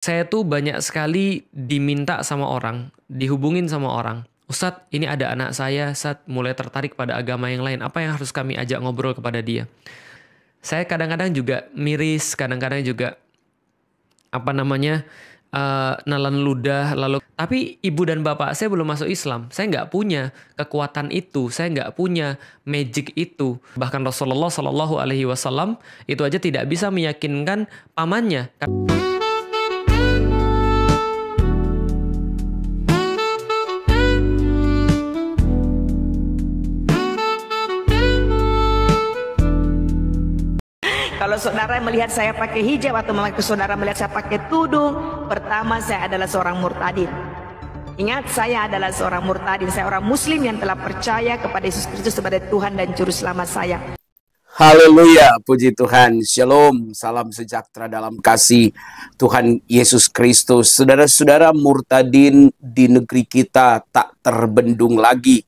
Saya tuh banyak sekali diminta sama orang, dihubungin sama orang. Ustadz, ini ada anak saya, Ustadz mulai tertarik pada agama yang lain. Apa yang harus kami ajak ngobrol kepada dia? Saya kadang-kadang juga miris, kadang-kadang juga nalan ludah. Tapi ibu dan bapak saya belum masuk Islam. Saya nggak punya kekuatan itu, saya nggak punya magic itu. Bahkan Rasulullah Shallallahu Alaihi Wasallam itu aja tidak bisa meyakinkan pamannya. Kalau saudara melihat saya pakai hijab atau saudara melihat saya pakai tudung, pertama saya adalah seorang murtadin. Ingat, saya adalah seorang murtadin, saya orang muslim yang telah percaya kepada Yesus Kristus sebagai Tuhan dan Juru Selamat saya. Haleluya, puji Tuhan. Shalom, salam sejahtera dalam kasih Tuhan Yesus Kristus. Saudara-saudara, murtadin di negeri kita tak terbendung lagi.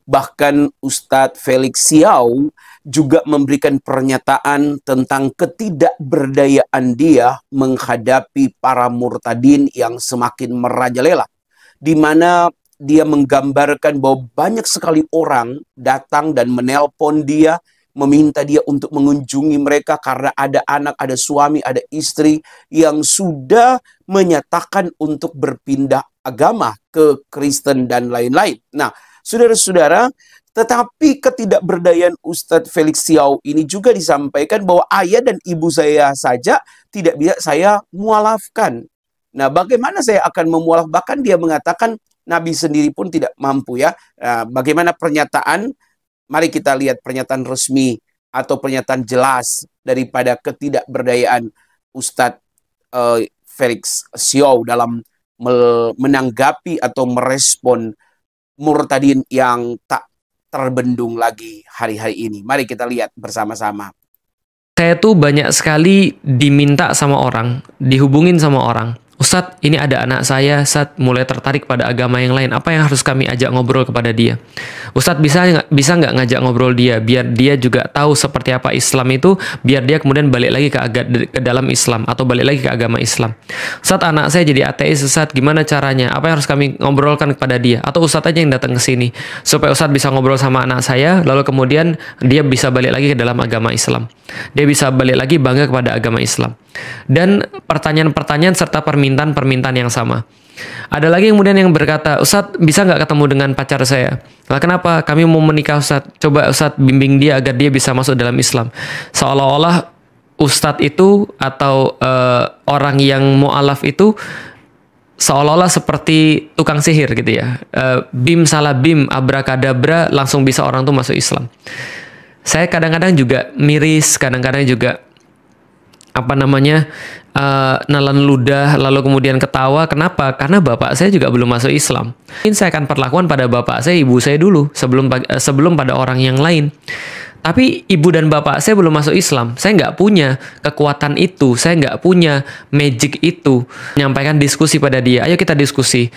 Bahkan Ustadz Felix Xiao juga memberikan pernyataan tentang ketidakberdayaan dia menghadapi para murtadin yang semakin merajalela, di mana dia menggambarkan bahwa banyak sekali orang datang dan menelpon dia, meminta dia untuk mengunjungi mereka karena ada anak, ada suami, ada istri yang sudah menyatakan untuk berpindah agama ke Kristen dan lain-lain. Nah, saudara-saudara, tetapi ketidakberdayaan Ustadz Felix Xiao ini juga disampaikan bahwa ayah dan ibu saya saja tidak bisa saya mualafkan. Nah, bagaimana saya akan memualaf? Bahkan dia mengatakan Nabi sendiri pun tidak mampu ya. Nah, bagaimana pernyataan? Mari kita lihat pernyataan resmi atau pernyataan jelas daripada ketidakberdayaan Ustadz Felix Xiao dalam menanggapi atau merespon murtadin yang tak terbendung lagi hari-hari ini. Mari kita lihat bersama-sama. Saya tuh banyak sekali diminta sama orang, dihubungin sama orang. Ustadz, ini ada anak saya, Ustadz mulai tertarik pada agama yang lain. Apa yang harus kami ajak ngobrol kepada dia? Ustadz bisa nggak ngajak ngobrol dia, biar dia juga tahu seperti apa Islam itu, biar dia kemudian balik lagi ke dalam Islam atau balik lagi ke agama Islam. Ustadz, anak saya jadi ateis, Ustadz gimana caranya? Apa yang harus kami ngobrolkan kepada dia? Atau Ustadz aja yang datang ke sini supaya Ustadz bisa ngobrol sama anak saya, lalu kemudian dia bisa balik lagi ke dalam agama Islam. Dia bisa balik lagi bangga kepada agama Islam. Dan pertanyaan-pertanyaan serta permintaan yang sama. Ada lagi kemudian yang berkata, Ustadz bisa nggak ketemu dengan pacar saya? Lah kenapa? Kami mau menikah Ustadz. Coba Ustadz bimbing dia agar dia bisa masuk dalam Islam. Seolah-olah Ustadz itu atau orang yang mu'alaf itu seolah-olah seperti tukang sihir gitu ya. Bim salah bim, abrakadabra, langsung bisa orang tuh masuk Islam. Saya kadang-kadang juga miris, kadang-kadang juga nalan ludah, lalu kemudian ketawa. Kenapa? Karena bapak saya juga belum masuk Islam. Mungkin saya akan perlakuan pada bapak saya, ibu saya dulu sebelum pada orang yang lain. Tapi ibu dan bapak saya belum masuk Islam. Saya nggak punya kekuatan itu, saya nggak punya magic itu. Menyampaikan diskusi pada dia, ayo kita diskusi.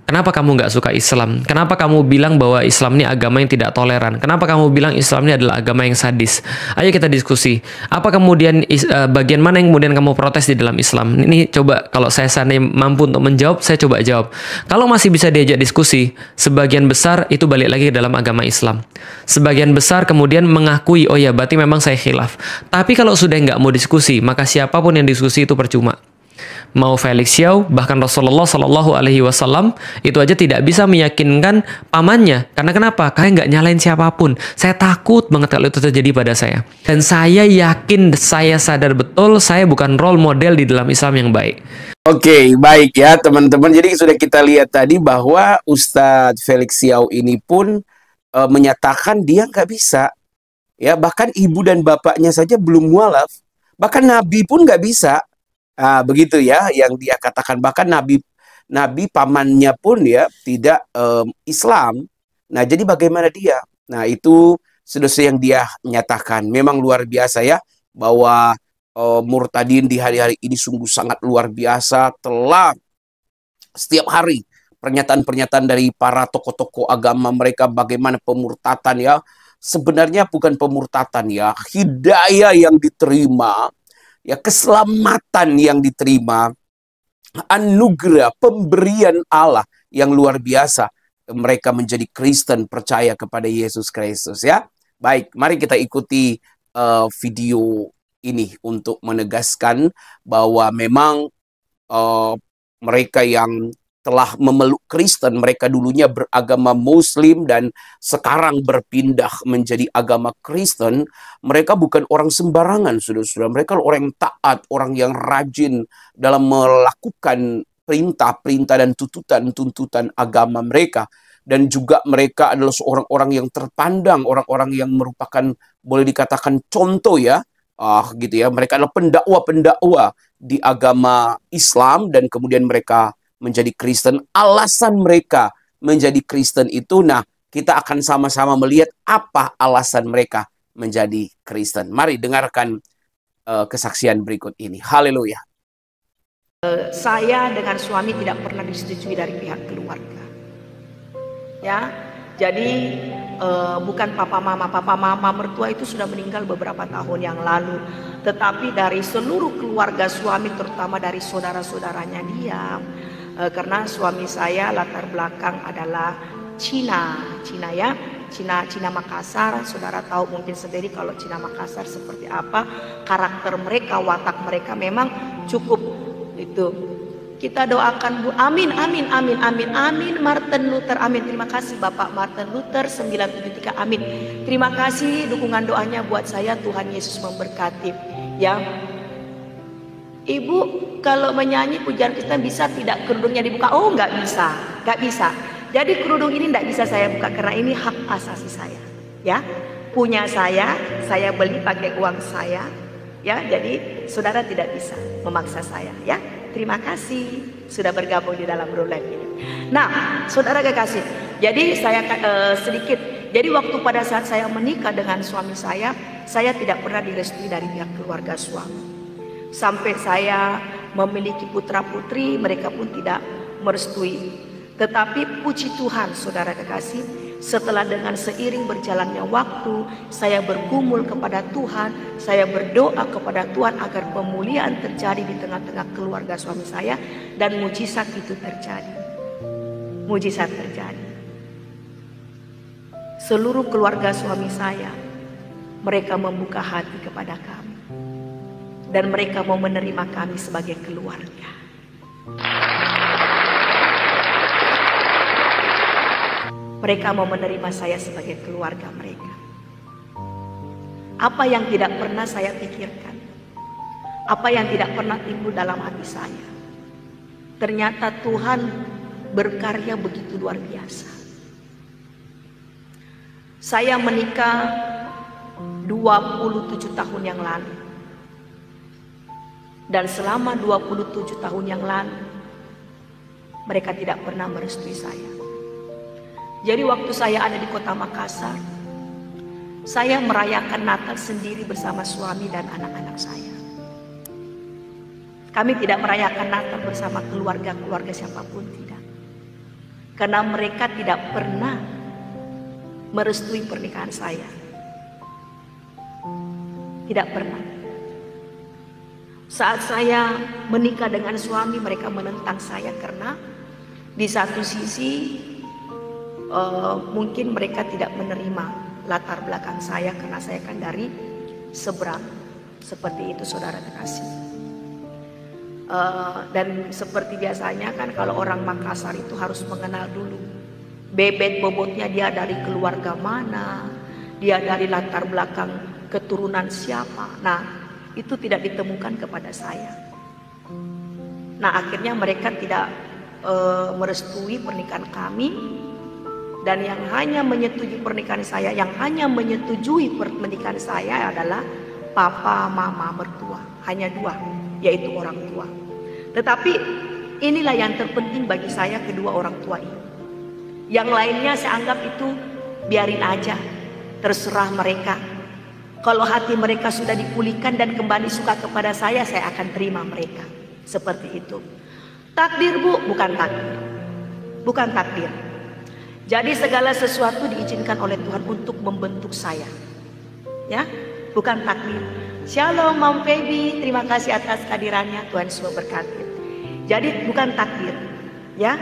Kenapa kamu nggak suka Islam? Kenapa kamu bilang bahwa Islam ini agama yang tidak toleran? Kenapa kamu bilang Islam ini adalah agama yang sadis? Ayo kita diskusi. Apa kemudian bagian mana yang kemudian kamu protes di dalam Islam? Ini coba kalau saya seandainya mampu untuk menjawab, saya coba jawab. Kalau masih bisa diajak diskusi, sebagian besar itu balik lagi ke dalam agama Islam. Sebagian besar kemudian mengakui, oh ya berarti memang saya khilaf. Tapi kalau sudah nggak mau diskusi, maka siapapun yang diskusi itu percuma. Mau Felix Xiao, bahkan Rasulullah Shallallahu Alaihi Wasallam itu aja tidak bisa meyakinkan pamannya. Karena kenapa? Karena nggak nyalain siapapun. Saya takut banget kalau itu terjadi pada saya. Dan saya yakin, saya sadar betul, saya bukan role model di dalam Islam yang baik. Oke, baik ya teman-teman. Jadi sudah kita lihat tadi bahwa Ustadz Felix Xiao ini pun menyatakan dia nggak bisa. Ya, bahkan ibu dan bapaknya saja belum mualaf. Bahkan Nabi pun nggak bisa. Nah, begitu ya yang dia katakan. Bahkan Nabi pamannya pun ya tidak Islam. Nah, jadi bagaimana dia? Nah, itu sudah yang dia nyatakan. Memang luar biasa ya bahwa murtadin di hari-hari ini sungguh sangat luar biasa. Telah setiap hari pernyataan-pernyataan dari para tokoh-tokoh agama mereka bagaimana pemurtatan ya. Sebenarnya bukan pemurtatan ya, hidayah yang diterima, ya keselamatan yang diterima anugerah pemberian Allah yang luar biasa. Mereka menjadi Kristen, percaya kepada Yesus Kristus ya. Baik, mari kita ikuti video ini untuk menegaskan bahwa memang mereka yang telah memeluk Kristen, mereka dulunya beragama Muslim dan sekarang berpindah menjadi agama Kristen, mereka bukan orang sembarangan, saudara-saudara. Mereka orang yang taat, orang yang rajin dalam melakukan perintah-perintah dan tuntutan-tuntutan agama mereka. Dan juga mereka adalah seorang-orang yang terpandang, orang-orang yang merupakan, boleh dikatakan contoh ya, gitu ya. Mereka adalah pendakwa-pendakwa di agama Islam dan kemudian mereka menjadi Kristen. Alasan mereka menjadi Kristen itu, nah kita akan sama-sama melihat apa alasan mereka menjadi Kristen. Mari dengarkan kesaksian berikut ini. Haleluya. Saya dengan suami tidak pernah disetujui dari pihak keluarga. Ya, jadi bukan papa mama mertua itu sudah meninggal beberapa tahun yang lalu. Tetapi dari seluruh keluarga suami, terutama dari saudara-saudaranya dia, karena suami saya latar belakang adalah Cina ya, Cina Makassar. Saudara tahu mungkin sendiri kalau Cina Makassar seperti apa karakter mereka, watak mereka memang cukup itu. Kita doakan Bu, amin Martin Luther, amin. Terima kasih Bapak Martin Luther 973, amin. Terima kasih dukungan doanya buat saya, Tuhan Yesus memberkati ya. Ibu kalau menyanyi pujian Kristen bisa tidak kerudungnya dibuka? Oh nggak bisa. Jadi kerudung ini nggak bisa saya buka karena ini hak asasi saya, ya, punya saya beli pakai uang saya, ya. Jadi saudara tidak bisa memaksa saya, ya. Terima kasih sudah bergabung di dalam Roulette ini. Nah, saudara kekasih, jadi saya sedikit. Jadi waktu pada saat saya menikah dengan suami saya tidak pernah direstui dari pihak keluarga suami. Sampai saya memiliki putra putri, mereka pun tidak merestui. Tetapi puji Tuhan saudara kekasih, setelah dengan seiring berjalannya waktu, saya bergumul kepada Tuhan, saya berdoa kepada Tuhan agar pemulihan terjadi di tengah-tengah keluarga suami saya, dan mujizat itu terjadi. Mujizat terjadi. Seluruh keluarga suami saya, mereka membuka hati kepada kami. Dan mereka mau menerima kami sebagai keluarga. Mereka mau menerima saya sebagai keluarga mereka. Apa yang tidak pernah saya pikirkan, apa yang tidak pernah timbul dalam hati saya, ternyata Tuhan berkarya begitu luar biasa. Saya menikah 27 tahun yang lalu. Dan selama 27 tahun yang lalu, mereka tidak pernah merestui saya. Jadi waktu saya ada di kota Makassar, saya merayakan Natal sendiri bersama suami dan anak-anak saya. Kami tidak merayakan Natal bersama keluarga siapapun, tidak. Karena mereka tidak pernah merestui pernikahan saya. Tidak pernah. Saat saya menikah dengan suami, mereka menentang saya karena di satu sisi mungkin mereka tidak menerima latar belakang saya karena saya kan dari seberang. Seperti itu saudara kekasih. Dan seperti biasanya kan kalau orang Makassar itu harus mengenal dulu bebet bobotnya, dia dari keluarga mana, dia dari latar belakang keturunan siapa. Nah, itu tidak ditemukan kepada saya. Nah, akhirnya mereka tidak merestui pernikahan kami. Dan yang hanya menyetujui pernikahan saya, yang hanya menyetujui pernikahan saya adalah papa, mama, mertua. Hanya dua, yaitu orang tua. Tetapi inilah yang terpenting bagi saya, kedua orang tua ini. Yang lainnya saya anggap itu biarin aja, terserah mereka. Kalau hati mereka sudah dipulihkan dan kembali suka kepada saya akan terima mereka. Seperti itu. Takdir Bu, bukan takdir. Bukan takdir. Jadi segala sesuatu diizinkan oleh Tuhan untuk membentuk saya. Ya, bukan takdir. Shalom Mom Baby, terima kasih atas kehadirannya, Tuhan Yesus memberkati. Jadi bukan takdir, ya.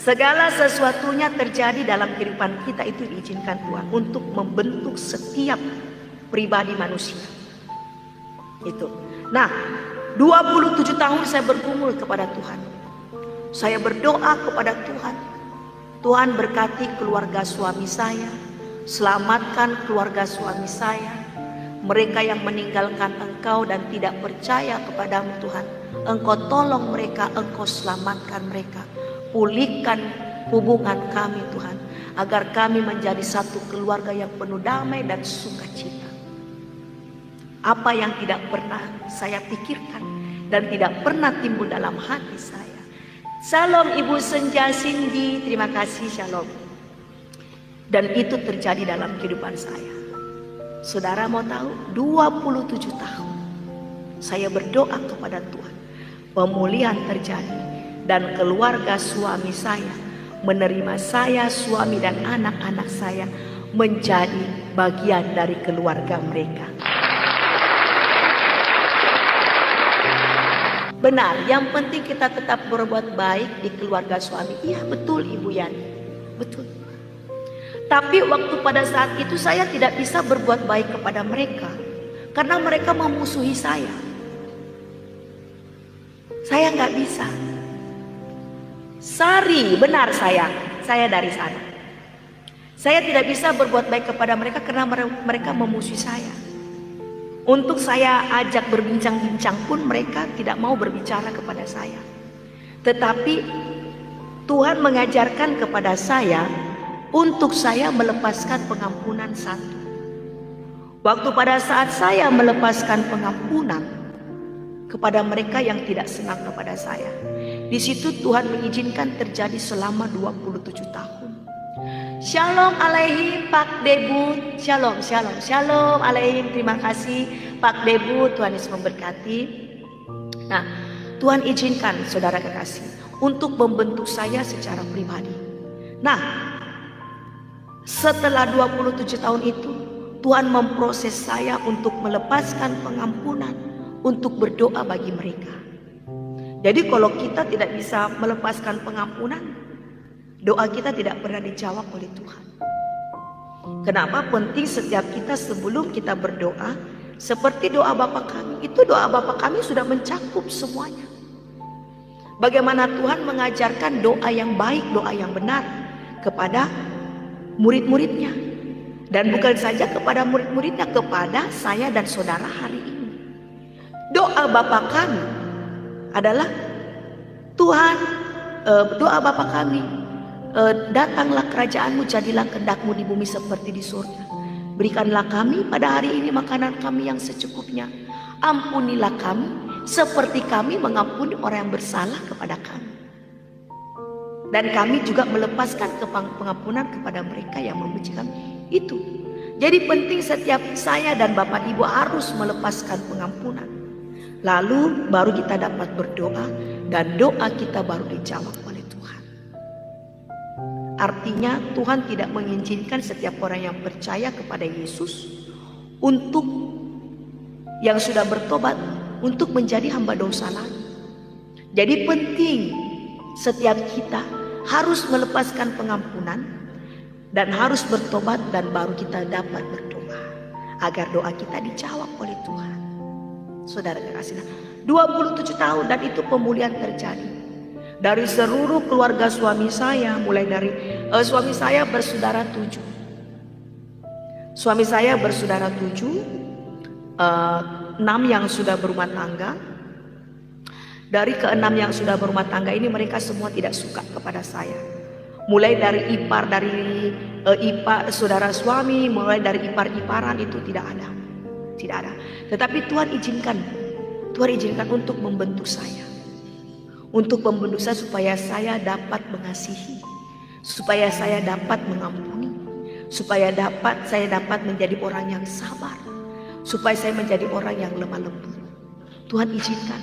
Segala sesuatunya terjadi dalam kehidupan kita itu diizinkan Tuhan untuk membentuk setiap pribadi manusia. Itu. Nah, 27 tahun saya bergumul kepada Tuhan. Saya berdoa kepada Tuhan. Tuhan berkati keluarga suami saya. Selamatkan keluarga suami saya. Mereka yang meninggalkan Engkau dan tidak percaya kepadamu Tuhan, Engkau tolong mereka, Engkau selamatkan mereka. Pulihkan hubungan kami Tuhan, agar kami menjadi satu keluarga yang penuh damai dan sukacita. Apa yang tidak pernah saya pikirkan dan tidak pernah timbul dalam hati saya. Shalom Ibu Senja Cindy, terima kasih, shalom. Dan itu terjadi dalam kehidupan saya. Saudara mau tahu, 27 tahun saya berdoa kepada Tuhan, pemulihan terjadi. Dan keluarga suami saya menerima saya, suami dan anak-anak saya menjadi bagian dari keluarga mereka. Benar, yang penting kita tetap berbuat baik di keluarga suami. Iya betul Ibu Yani, betul. Tapi waktu pada saat itu saya tidak bisa berbuat baik kepada mereka, karena mereka memusuhi saya. Saya nggak bisa. Sari, benar saya dari sana. Saya tidak bisa berbuat baik kepada mereka karena mereka memusuhi saya. Untuk saya ajak berbincang-bincang pun mereka tidak mau berbicara kepada saya. Tetapi Tuhan mengajarkan kepada saya untuk saya melepaskan pengampunan satu. Waktu pada saat saya melepaskan pengampunan kepada mereka yang tidak senang kepada saya, di situ Tuhan mengizinkan terjadi selama 27 tahun. Shalom alaihim Pak Debut. Shalom, shalom, shalom alaihim. Terima kasih Pak Debut, Tuhan Yesus memberkati. Nah, Tuhan izinkan saudara kekasih untuk membentuk saya secara pribadi. Nah, setelah 27 tahun itu Tuhan memproses saya untuk melepaskan pengampunan, untuk berdoa bagi mereka. Jadi kalau kita tidak bisa melepaskan pengampunan, doa kita tidak pernah dijawab oleh Tuhan. Kenapa penting setiap kita sebelum kita berdoa, seperti doa Bapa kami, itu doa Bapa kami sudah mencakup semuanya. Bagaimana Tuhan mengajarkan doa yang baik, doa yang benar kepada murid-muridnya. Dan bukan saja kepada murid-muridnya, kepada saya dan saudara hari ini. Doa Bapa kami adalah Tuhan, doa Bapa kami, datanglah kerajaanmu, jadilah kehendak-Mu di bumi seperti di surga. Berikanlah kami pada hari ini makanan kami yang secukupnya. Ampunilah kami seperti kami mengampuni orang yang bersalah kepada kami. Dan kami juga melepaskan pengampunan kepada mereka yang membenci kami. Itu. Jadi penting setiap saya dan Bapak Ibu harus melepaskan pengampunan. Lalu baru kita dapat berdoa dan doa kita baru dijawab oleh Tuhan. Artinya Tuhan tidak mengizinkan setiap orang yang percaya kepada Yesus untuk yang sudah bertobat untuk menjadi hamba dosa lagi. Jadi penting setiap kita harus melepaskan pengampunan dan harus bertobat, dan baru kita dapat berdoa agar doa kita dijawab oleh Tuhan. Saudara kekasih, 27 tahun dan itu pemulihan terjadi. Dari seluruh keluarga suami saya, mulai dari suami saya bersaudara 7. Suami saya bersaudara 7, 6 yang sudah berumah tangga. Dari ke-6 yang sudah berumah tangga ini mereka semua tidak suka kepada saya. Mulai dari ipar, dari ipar saudara suami, mulai dari ipar-iparan itu tidak ada. Tidak ada. Tetapi Tuhan izinkan untuk membentuk saya. Untuk membentuk saya supaya saya dapat mengasihi, supaya saya dapat mengampuni, supaya saya dapat menjadi orang yang sabar, supaya saya menjadi orang yang lemah lembut. Tuhan izinkan.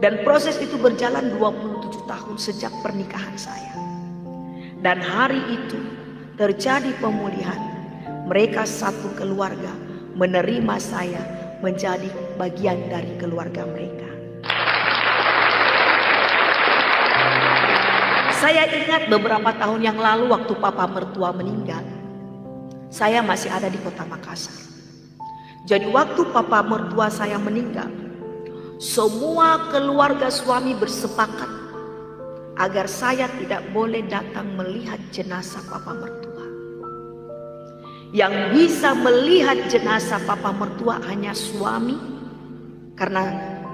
Dan proses itu berjalan 27 tahun sejak pernikahan saya. Dan hari itu terjadi pemulihan. Mereka satu keluarga menerima saya menjadi bagian dari keluarga mereka. saya ingat beberapa tahun yang lalu waktu papa mertua meninggal, saya masih ada di kota Makassar. Jadi waktu papa mertua saya meninggal, semua keluarga suami bersepakat agar saya tidak boleh datang melihat jenazah papa mertua. Yang bisa melihat jenazah papa mertua hanya suami, karena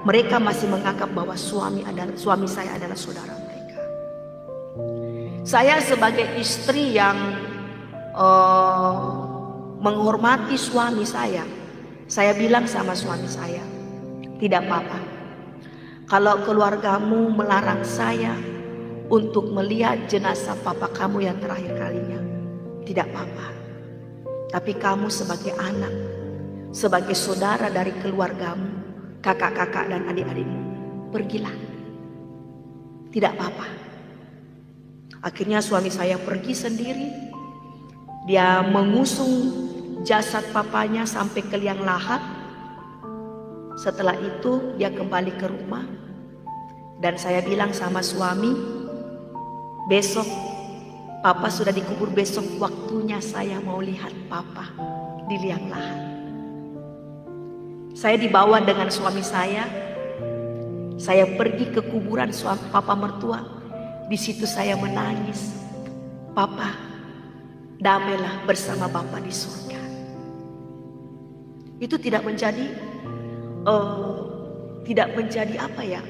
mereka masih menganggap bahwa suami saya adalah saudara mereka. Saya sebagai istri yang menghormati suami saya bilang sama suami saya, tidak apa-apa kalau keluargamu melarang saya untuk melihat jenazah papa kamu yang terakhir kalinya, tidak apa-apa. Tapi kamu sebagai anak, sebagai saudara dari keluargamu, kakak-kakak dan adik-adikmu, pergilah, tidak apa-apa. Akhirnya suami saya pergi sendiri. Dia mengusung jasad papanya sampai ke liang lahat. Setelah itu dia kembali ke rumah. Dan saya bilang sama suami, besok papa sudah dikubur, besok waktunya saya mau lihat papa di liang lahat. Saya dibawa dengan suami saya pergi ke kuburan suami papa mertua. Di situ saya menangis, papa, damailah bersama Bapa di surga. Itu tidak menjadi apa ya,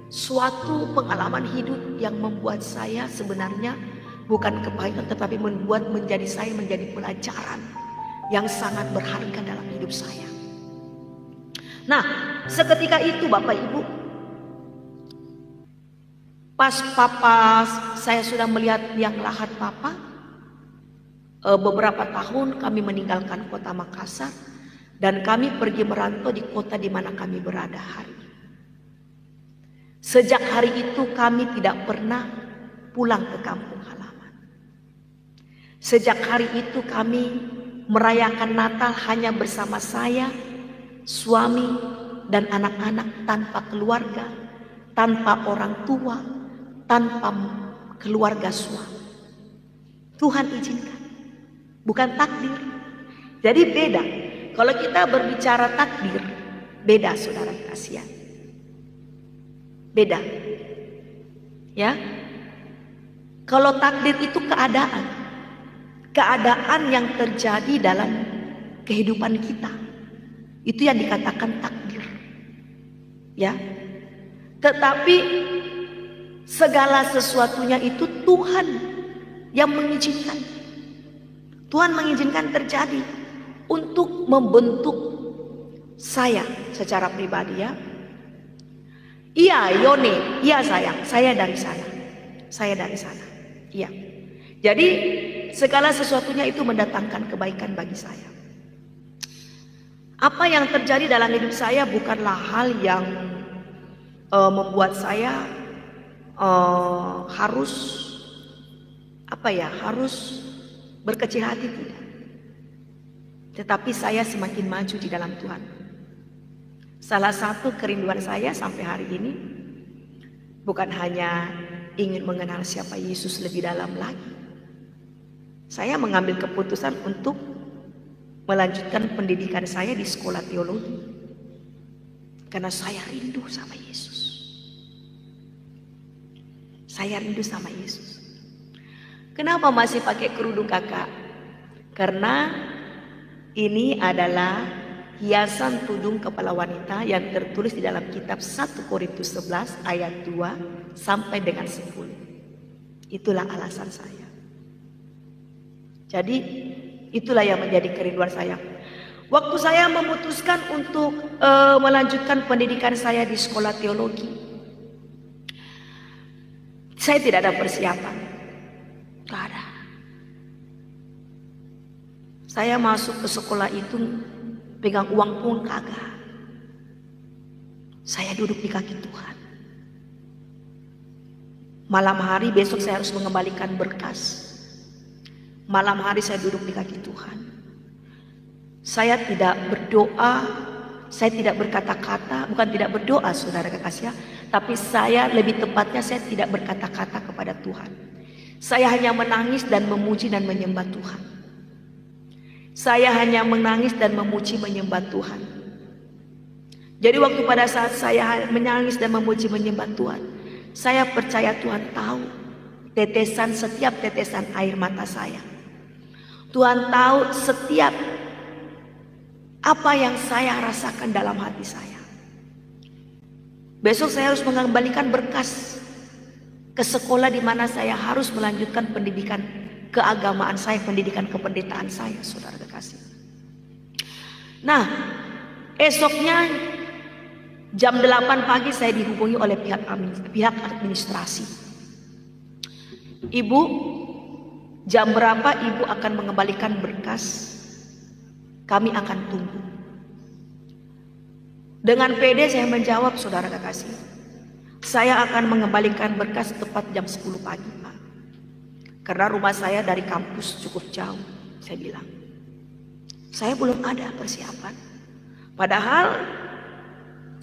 suatu pengalaman hidup yang membuat saya sebenarnya bukan kepahitan, tetapi menjadi pelajaran yang sangat berharga dalam hidup saya. Nah, seketika itu Bapak Ibu, pas papa saya sudah melihat liang lahat papa, beberapa tahun kami meninggalkan kota Makassar dan kami pergi merantau di kota di mana kami berada hari ini. Sejak hari itu kami tidak pernah pulang ke kampung halaman. Sejak hari itu kami merayakan Natal hanya bersama saya, suami dan anak-anak, tanpa keluarga, tanpa orang tua, tanpa keluarga suami. Tuhan izinkan, bukan takdir. Jadi beda. Kalau kita berbicara takdir, beda saudara kasihan. Beda. Ya. Kalau takdir itu keadaan. Keadaan yang terjadi dalam kehidupan kita. Itu yang dikatakan takdir. Ya. Tetapi segala sesuatunya itu Tuhan yang mengizinkan. Tuhan mengizinkan terjadi untuk membentuk saya secara pribadi, ya. Iya Yone, iya sayang, saya dari sana. Saya dari sana. Iya. Jadi segala sesuatunya itu mendatangkan kebaikan bagi saya. Apa yang terjadi dalam hidup saya bukanlah hal yang membuat saya harus berkecil hati, tidak. Tetapi saya semakin maju di dalam Tuhan. Salah satu kerinduan saya sampai hari ini bukan hanya ingin mengenal siapa Yesus lebih dalam lagi. Saya mengambil keputusan untuk melanjutkan pendidikan saya di sekolah teologi. Karena saya rindu sama Yesus. Saya rindu sama Yesus. Kenapa masih pakai kerudung kakak? Karena ini adalah hiasan tudung kepala wanita yang tertulis di dalam kitab 1 Korintus 11 ayat 2 sampai dengan 10. Itulah alasan saya. Jadi itulah yang menjadi kerinduan saya. Waktu saya memutuskan untuk melanjutkan pendidikan saya di sekolah teologi, saya tidak ada persiapan. Gak ada. Saya masuk ke sekolah itu pegang uang pun kagak. Saya duduk di kaki Tuhan. Malam hari besok saya harus mengembalikan berkas. Malam hari saya duduk di kaki Tuhan. Saya tidak berdoa saya tidak berkata-kata, bukan tidak berdoa saudara kekasih ya, tapi saya lebih tepatnya saya tidak berkata-kata kepada Tuhan. Saya hanya menangis dan memuji dan menyembah Tuhan. Saya hanya menangis dan memuji menyembah Tuhan. Jadi waktu pada saat saya menangis dan memuji menyembah Tuhan, saya percaya Tuhan tahu setiap tetesan air mata saya. Tuhan tahu setiap apa yang saya rasakan dalam hati saya. Besok saya harus mengembalikan berkas ke sekolah di mana saya harus melanjutkan pendidikan keagamaan saya, pendidikan kependetaan saya, saudara kekasih. Nah, esoknya jam 8 pagi saya dihubungi oleh pihak administrasi. Ibu, jam berapa ibu akan mengembalikan berkas? Kami akan tunggu. Dengan pede saya menjawab, saudara kekasih, saya akan mengembalikan berkas tepat jam 10 pagi, Pak. Karena rumah saya dari kampus cukup jauh, saya bilang. Saya belum ada persiapan. Padahal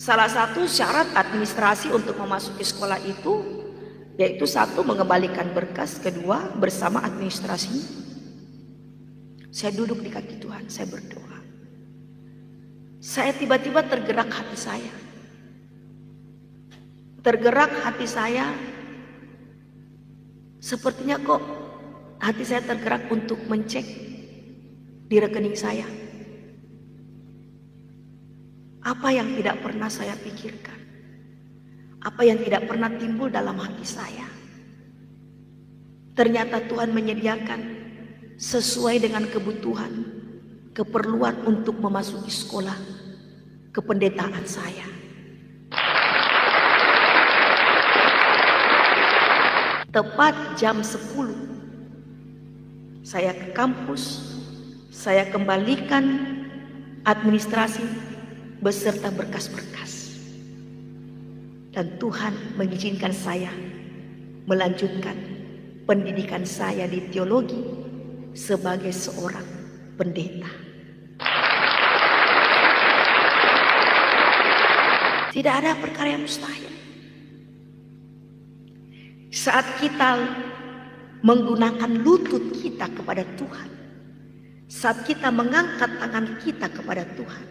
salah satu syarat administrasi untuk memasuki sekolah itu yaitu satu, mengembalikan berkas, kedua, bersama administrasi. Saya duduk di kaki Tuhan, saya berdoa. Saya tiba-tiba tergerak hati saya. Tergerak hati saya. Sepertinya kok hati saya tergerak untuk mencek di rekening saya. Apa yang tidak pernah saya pikirkan? Apa yang tidak pernah timbul dalam hati saya? Ternyata Tuhan menyediakan sesuai dengan kebutuhan, keperluan untuk memasuki sekolah kependetaan saya. Tepat jam 10 saya ke kampus, saya kembalikan administrasi beserta berkas-berkas. Dan Tuhan mengizinkan saya melanjutkan pendidikan saya di teologi sebagai seorang pendeta. Tidak ada perkara yang mustahil. Saat kita menggunakan lutut kita kepada Tuhan, saat kita mengangkat tangan kita kepada Tuhan,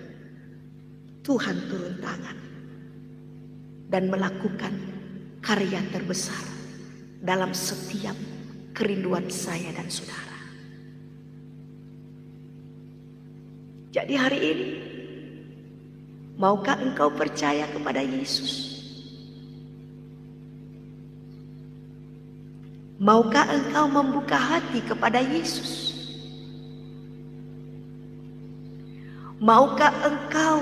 Tuhan turun tangan dan melakukan karya terbesar dalam setiap kerinduan saya dan saudara. Jadi hari ini, maukah engkau percaya kepada Yesus? Maukah engkau membuka hati kepada Yesus? Maukah engkau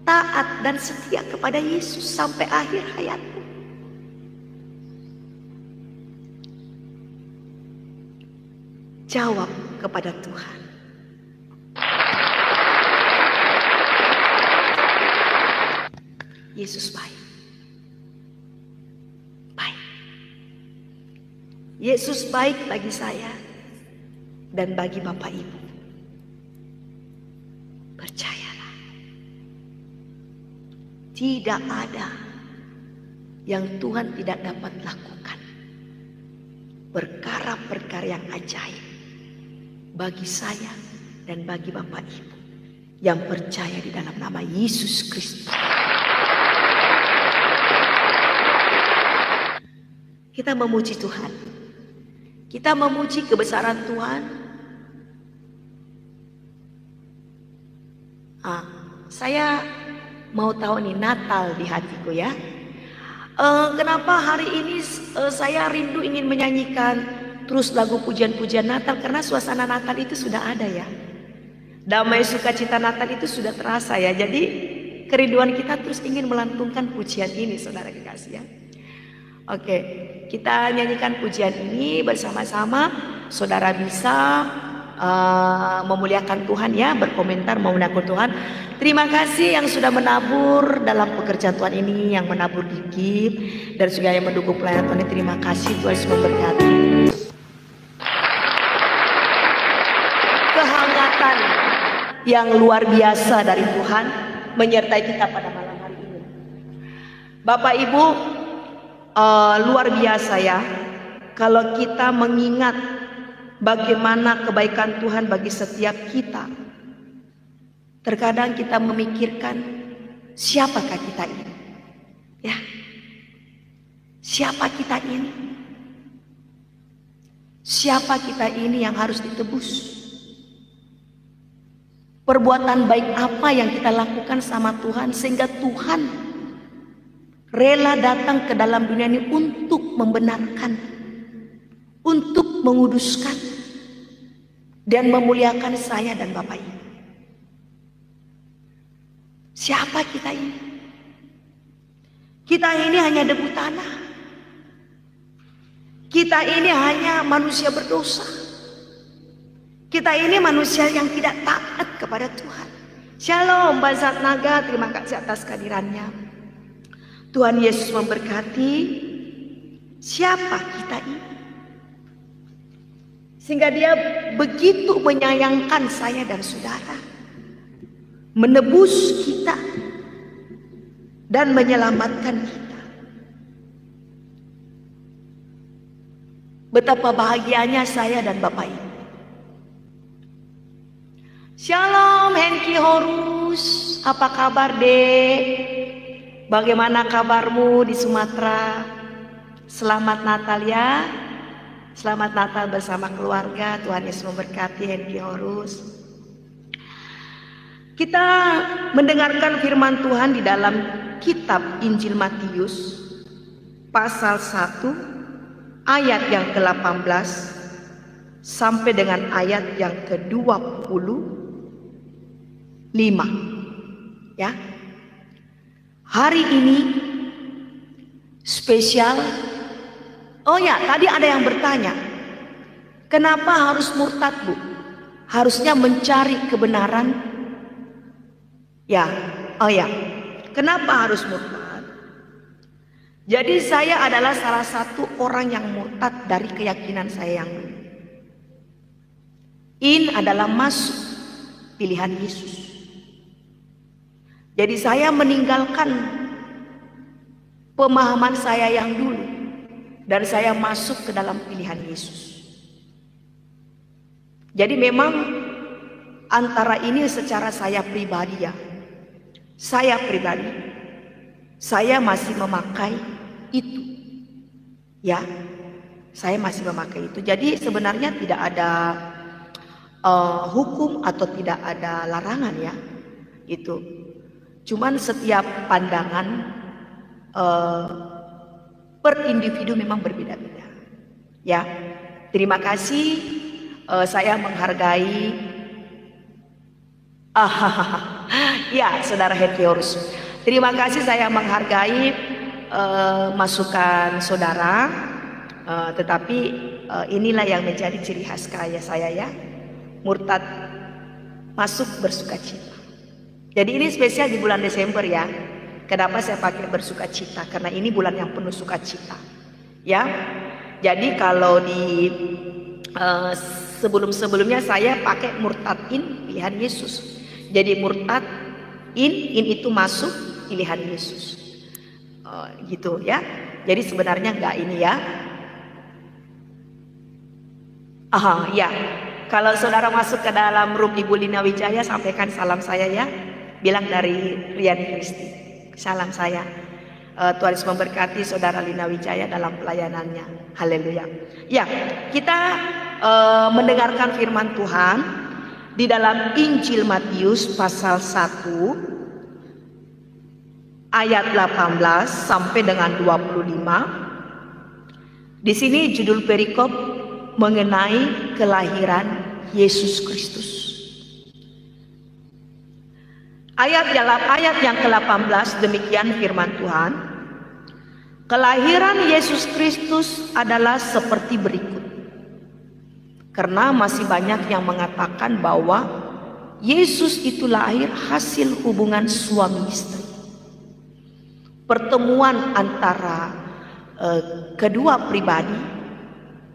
taat dan setia kepada Yesus sampai akhir hayatmu? Jawab kepada Tuhan. Yesus baik. Baik. Yesus baik bagi saya dan bagi Bapak Ibu. Percayalah. Tidak ada yang Tuhan tidak dapat lakukan. Perkara-perkara yang ajaib bagi saya dan bagi Bapak Ibu yang percaya di dalam nama Yesus Kristus. Kita memuji Tuhan. Kita memuji kebesaran Tuhan. Saya mau tahu nih Natal di hatiku ya. Kenapa hari ini saya rindu ingin menyanyikan terus lagu pujian-pujian Natal? Karena suasana Natal itu sudah ada ya. Damai sukacita Natal itu sudah terasa ya. Jadi kerinduan kita terus ingin melantunkan pujian ini, saudara kekasih ya. Oke, kita nyanyikan pujian ini bersama-sama. Saudara bisa memuliakan Tuhan ya, berkomentar memuliakan Tuhan. Terima kasih yang sudah menabur dalam pekerjaan Tuhan ini, yang menabur di GIF dan juga yang mendukung pelayanan Tuhan ini. Terima kasih, Tuhan Yesus memberkati. Kehangatan yang luar biasa dari Tuhan menyertai kita pada malam hari ini. Bapak Ibu, luar biasa ya, kalau kita mengingat bagaimana kebaikan Tuhan bagi setiap kita. Terkadang kita memikirkan, siapakah kita ini? Ya, siapa kita ini? Siapa kita ini yang harus ditebus? Perbuatan baik apa yang kita lakukan sama Tuhan sehingga Tuhan rela datang ke dalam dunia ini untuk membenarkan, untuk menguduskan dan memuliakan saya dan Bapak Ibu. Siapa kita ini? Kita ini hanya debu tanah. Kita ini hanya manusia berdosa. Kita ini manusia yang tidak taat kepada Tuhan. Shalom Bazat Naga, terima kasih atas kehadirannya. Tuhan Yesus memberkati. Siapa kita ini? Sehingga dia begitu menyayangkan saya dan saudara, menebus kita dan menyelamatkan kita. Betapa bahagianya saya dan Bapak Ibu. Shalom Henki Horus, apa kabar Dek? Bagaimana kabarmu di Sumatera? Selamat Natal ya. Selamat Natal bersama keluarga. Tuhan Yesus memberkati Henki Horus. Kita mendengarkan firman Tuhan di dalam kitab Injil Matius pasal 1 ayat yang ke-18 sampai dengan ayat yang ke-25 ya. Hari ini spesial. Oh ya, tadi ada yang bertanya, kenapa harus murtad Bu? Harusnya mencari kebenaran. Ya, oh ya, kenapa harus murtad? Jadi saya adalah salah satu orang yang murtad dari keyakinan saya yang dulu. In adalah masuk pilihan Yesus. Jadi saya meninggalkan pemahaman saya yang dulu dan saya masuk ke dalam pilihan Yesus. Jadi memang antara ini secara saya pribadi ya. Saya pribadi, saya masih memakai itu. Ya, saya masih memakai itu. Jadi sebenarnya tidak ada hukum atau tidak ada larangan ya. Itu. Cuman setiap pandangan per individu memang berbeda-beda. Ya, terima kasih. Saya menghargai. Ya, Saudara Herkiorus. Terima kasih, saya menghargai masukan saudara. Tetapi inilah yang menjadi ciri khas saya ya. Murtad masuk bersukacita. Jadi ini spesial di bulan Desember ya. Kenapa saya pakai bersukacita? Karena ini bulan yang penuh sukacita. Ya. Jadi kalau di sebelum-sebelumnya saya pakai murtadin pilihan Yesus. Jadi murtad in itu masuk pilihan Yesus. Gitu ya. Jadi sebenarnya enggak ini ya. Ya. Kalau saudara masuk ke dalam room Ibu Lina Wijaya, sampaikan salam saya ya. Bilang dari Riani Kristi. Salam saya. Tuhan Yesus memberkati saudara Lina Wijaya dalam pelayanannya. Haleluya. Ya, kita mendengarkan firman Tuhan di dalam Injil Matius pasal 1 ayat 18 sampai dengan 25. Di sini judul perikop mengenai kelahiran Yesus Kristus. Ayat yang ke-18 demikian firman Tuhan. Kelahiran Yesus Kristus adalah seperti berikut. Karena masih banyak yang mengatakan bahwa Yesus itu lahir hasil hubungan suami istri. Pertemuan antara kedua pribadi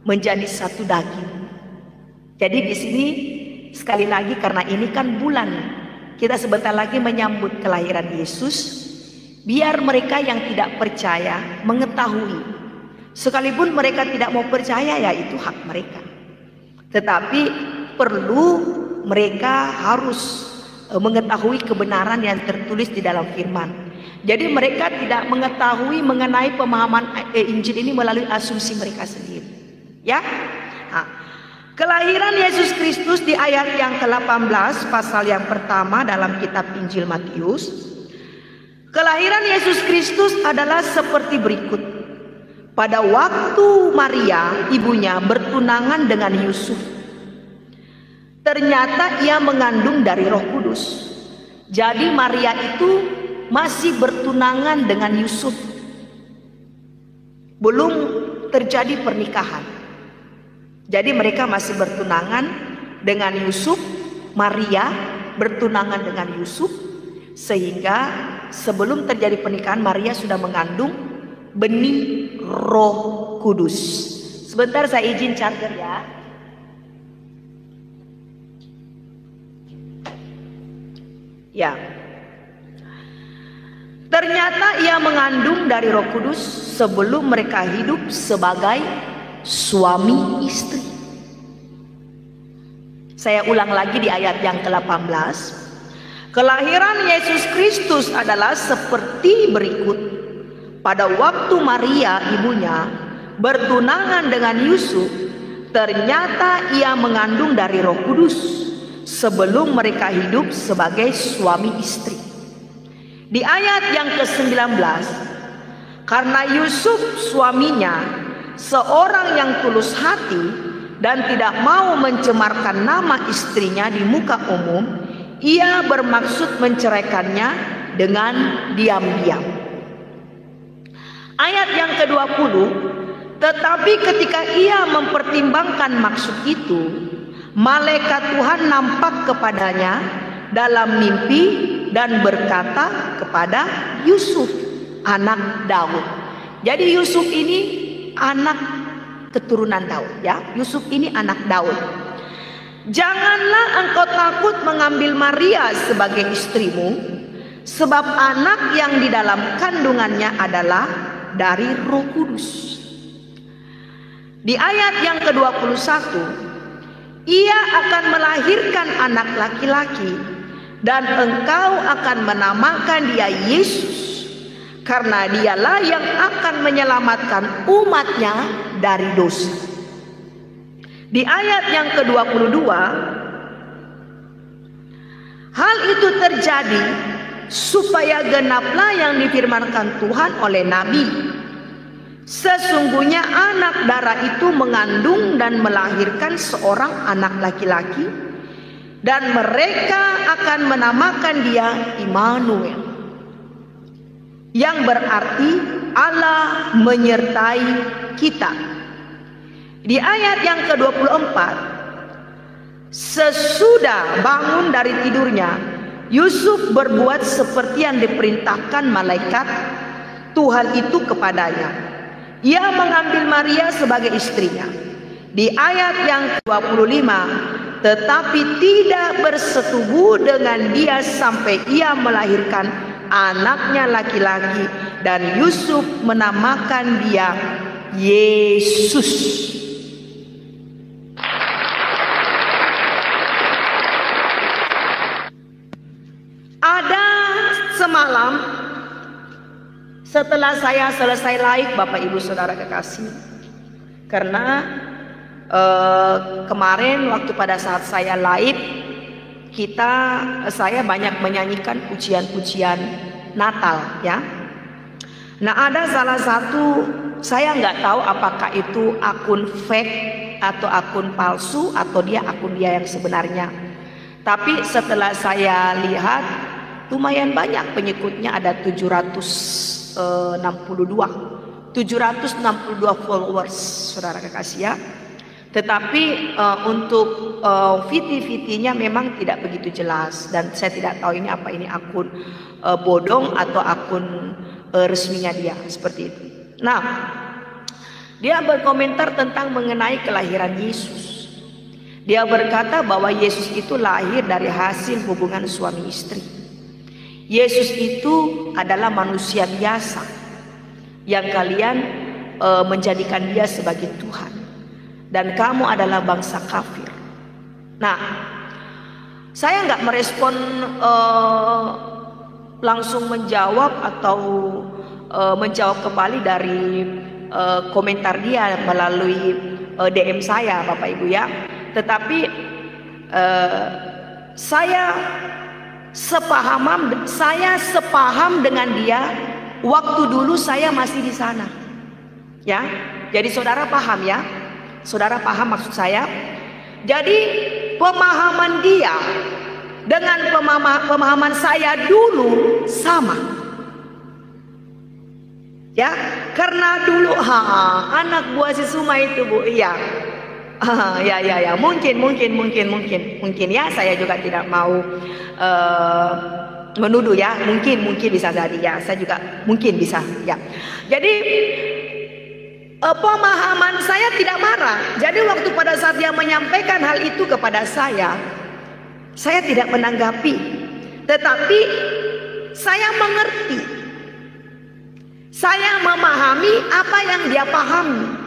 menjadi satu daging. Jadi di sini sekali lagi karena ini kan bulan kita sebentar lagi menyambut kelahiran Yesus. Biar mereka yang tidak percaya mengetahui. Sekalipun mereka tidak mau percaya, ya itu hak mereka. Tetapi perlu mereka harus mengetahui kebenaran yang tertulis di dalam firman. Jadi mereka tidak mengetahui mengenai pemahaman Injil ini melalui asumsi mereka sendiri. Ya. Nah, kelahiran Yesus Kristus di ayat yang ke-18 pasal yang pertama dalam kitab Injil Matius. Kelahiran Yesus Kristus adalah seperti berikut. Pada waktu Maria, ibunya, bertunangan dengan Yusuf, ternyata ia mengandung dari Roh Kudus. Jadi Maria itu masih bertunangan dengan Yusuf. Belum terjadi pernikahan. Jadi mereka masih bertunangan dengan Yusuf. Maria bertunangan dengan Yusuf. Sehingga sebelum terjadi pernikahan, Maria sudah mengandung benih Roh Kudus. Sebentar saya izin charger ya. Ya. Ternyata ia mengandung dari Roh Kudus sebelum mereka hidup sebagai suami istri. Saya ulang lagi di ayat yang ke-18. Kelahiran Yesus Kristus adalah seperti berikut. Pada waktu Maria ibunya bertunangan dengan Yusuf, ternyata ia mengandung dari Roh Kudus sebelum mereka hidup sebagai suami istri. Di ayat yang ke-19, karena Yusuf suaminya seorang yang tulus hati dan tidak mau mencemarkan nama istrinya di muka umum, ia bermaksud menceraikannya dengan diam-diam. Ayat yang ke-20, tetapi ketika ia mempertimbangkan maksud itu, malaikat Tuhan nampak kepadanya dalam mimpi dan berkata kepada Yusuf, anak Daud. Jadi Yusuf ini anak keturunan Daud, ya. Yusuf ini anak Daud. Janganlah engkau takut mengambil Maria sebagai istrimu, sebab anak yang di dalam kandungannya adalah dari Roh Kudus. Di ayat yang ke-21, ia akan melahirkan anak laki-laki dan engkau akan menamakan dia Yesus, karena dialah yang akan menyelamatkan umatnya dari dosa. Di ayat yang ke-22, hal itu terjadi supaya genaplah yang difirmankan Tuhan oleh Nabi. Sesungguhnya anak darah itu mengandung dan melahirkan seorang anak laki-laki, dan mereka akan menamakan dia Immanuel, yang berarti Allah menyertai kita. Di ayat yang ke-24, sesudah bangun dari tidurnya, Yusuf berbuat seperti yang diperintahkan malaikat Tuhan itu kepadanya. Ia mengambil Maria sebagai istrinya. Di ayat yang ke-25, tetapi tidak bersetubuh dengan dia sampai ia melahirkan anaknya laki-laki, dan Yusuf menamakan dia Yesus. Semalam setelah saya selesai live, Bapak Ibu Saudara kekasih, karena kemarin waktu pada saat saya live, saya banyak menyanyikan pujian-pujian Natal, ya. Nah, ada salah satu, saya nggak tahu apakah itu akun fake atau akun palsu atau akun dia yang sebenarnya. Tapi setelah saya lihat, lumayan banyak pengikutnya, ada 762 followers, saudara kekasih, ya. Tetapi untuk VT-VT-nya memang tidak begitu jelas, dan saya tidak tahu ini apa ini akun bodong atau akun resminya dia, seperti itu. Nah, dia berkomentar tentang mengenai kelahiran Yesus. Dia berkata bahwa Yesus itu lahir dari hasil hubungan suami istri. Yesus itu adalah manusia biasa yang kalian menjadikan dia sebagai Tuhan, dan kamu adalah bangsa kafir. Nah, saya nggak merespon langsung menjawab atau menjawab kembali dari komentar dia melalui DM saya, Bapak Ibu ya. Tetapi saya sepaham dengan dia waktu dulu saya masih di sana. Ya. Jadi saudara paham ya? Saudara paham maksud saya? Jadi pemahaman dia dengan pemahaman saya dulu sama. Ya, karena dulu anak buah si Suma itu, Bu, iya. Ya, mungkin ya, saya juga tidak mau menuduh ya, mungkin bisa jadi ya, saya juga mungkin bisa ya. Jadi pemahaman saya tidak marah. Jadi waktu pada saat dia menyampaikan hal itu kepada saya tidak menanggapi, tetapi saya mengerti, saya memahami apa yang dia pahami.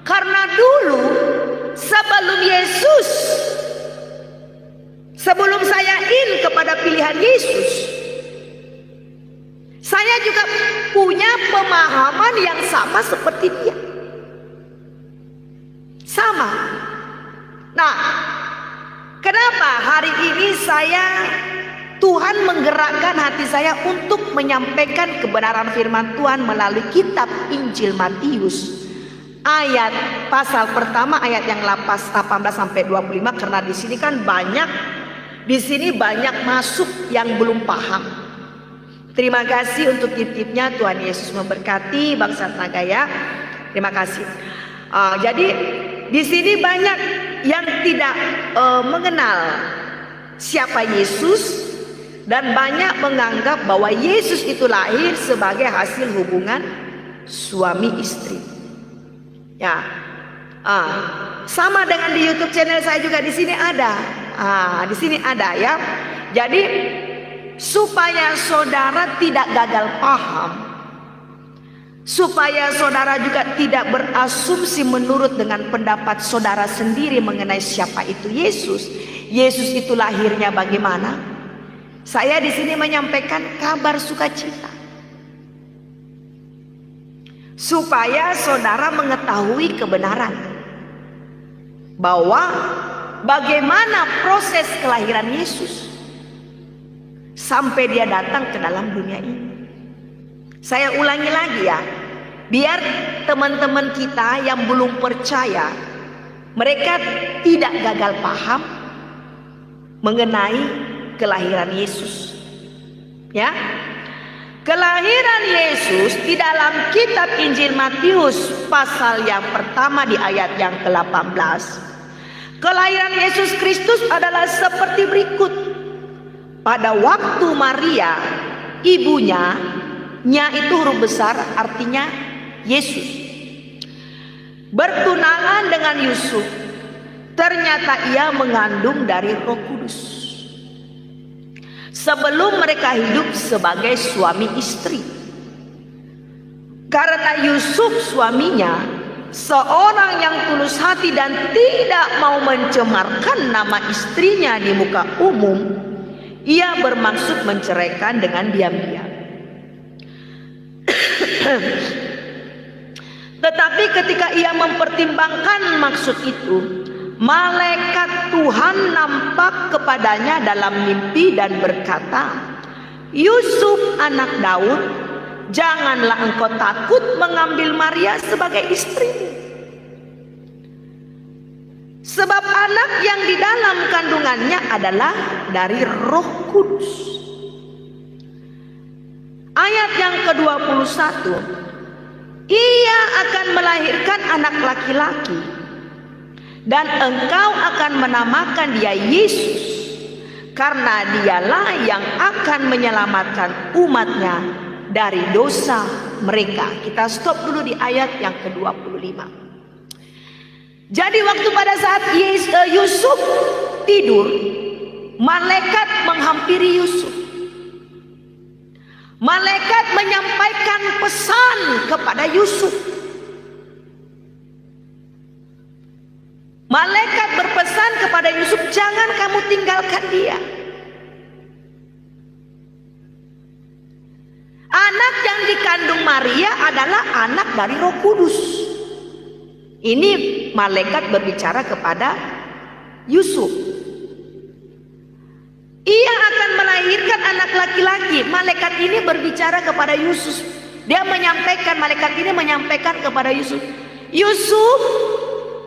Karena dulu sebelum Yesus, sebelum saya kepada pilihan Yesus, saya juga punya pemahaman yang sama seperti dia. Sama. Nah, kenapa hari ini Tuhan menggerakkan hati saya untuk menyampaikan kebenaran firman Tuhan melalui kitab Injil Matius ayat pasal pertama ayat yang 18 sampai 25, karena di sini kan banyak masuk yang belum paham. Terima kasih untuk tip-tipnya. Tuhan Yesus memberkati bangsa Nagaya. Terima kasih. Jadi di sini banyak yang tidak mengenal siapa Yesus, dan banyak menganggap bahwa Yesus itu lahir sebagai hasil hubungan suami istri. Ya, sama dengan di YouTube channel saya juga di sini ada. Di sini ada ya. Jadi supaya saudara tidak gagal paham, supaya saudara juga tidak berasumsi menurut dengan pendapat saudara sendiri mengenai siapa itu Yesus. Yesus itu lahirnya bagaimana? Saya di sini menyampaikan kabar sukacita, supaya saudara mengetahui kebenaran bahwa bagaimana proses kelahiran Yesus sampai dia datang ke dalam dunia ini. Saya ulangi lagi ya, biar teman-teman kita yang belum percaya, mereka tidak gagal paham mengenai kelahiran Yesus. Ya, kelahiran Yesus di dalam kitab Injil Matius pasal yang pertama di ayat yang ke-18. Kelahiran Yesus Kristus adalah seperti berikut. Pada waktu Maria, ibunya, nya itu huruf besar artinya Yesus, bertunangan dengan Yusuf, ternyata ia mengandung dari Roh Kudus. Sebelum mereka hidup sebagai suami istri, karena Yusuf suaminya seorang yang tulus hati dan tidak mau mencemarkan nama istrinya di muka umum, ia bermaksud menceraikan dengan diam-diam. Tetapi ketika ia mempertimbangkan maksud itu, malaikat Tuhan nampak kepadanya dalam mimpi dan berkata, "Yusuf anak Daud, janganlah engkau takut mengambil Maria sebagai istrimu. Sebab anak yang di dalam kandungannya adalah dari Roh Kudus." Ayat yang ke-21, ia akan melahirkan anak laki-laki, dan engkau akan menamakan dia Yesus, karena dialah yang akan menyelamatkan umatnya dari dosa mereka. Kita stop dulu di ayat yang ke-25. Jadi waktu pada saat Yusuf tidur, malaikat menghampiri Yusuf. Malaikat menyampaikan pesan kepada Yusuf. Malaikat berpesan kepada Yusuf, jangan kamu tinggalkan dia. Anak yang dikandung Maria adalah anak dari Roh Kudus. Ini malaikat berbicara kepada Yusuf. Ia akan melahirkan anak laki-laki. Malaikat ini berbicara kepada Yusuf. Dia menyampaikan, malaikat ini menyampaikan kepada Yusuf, Yusuf,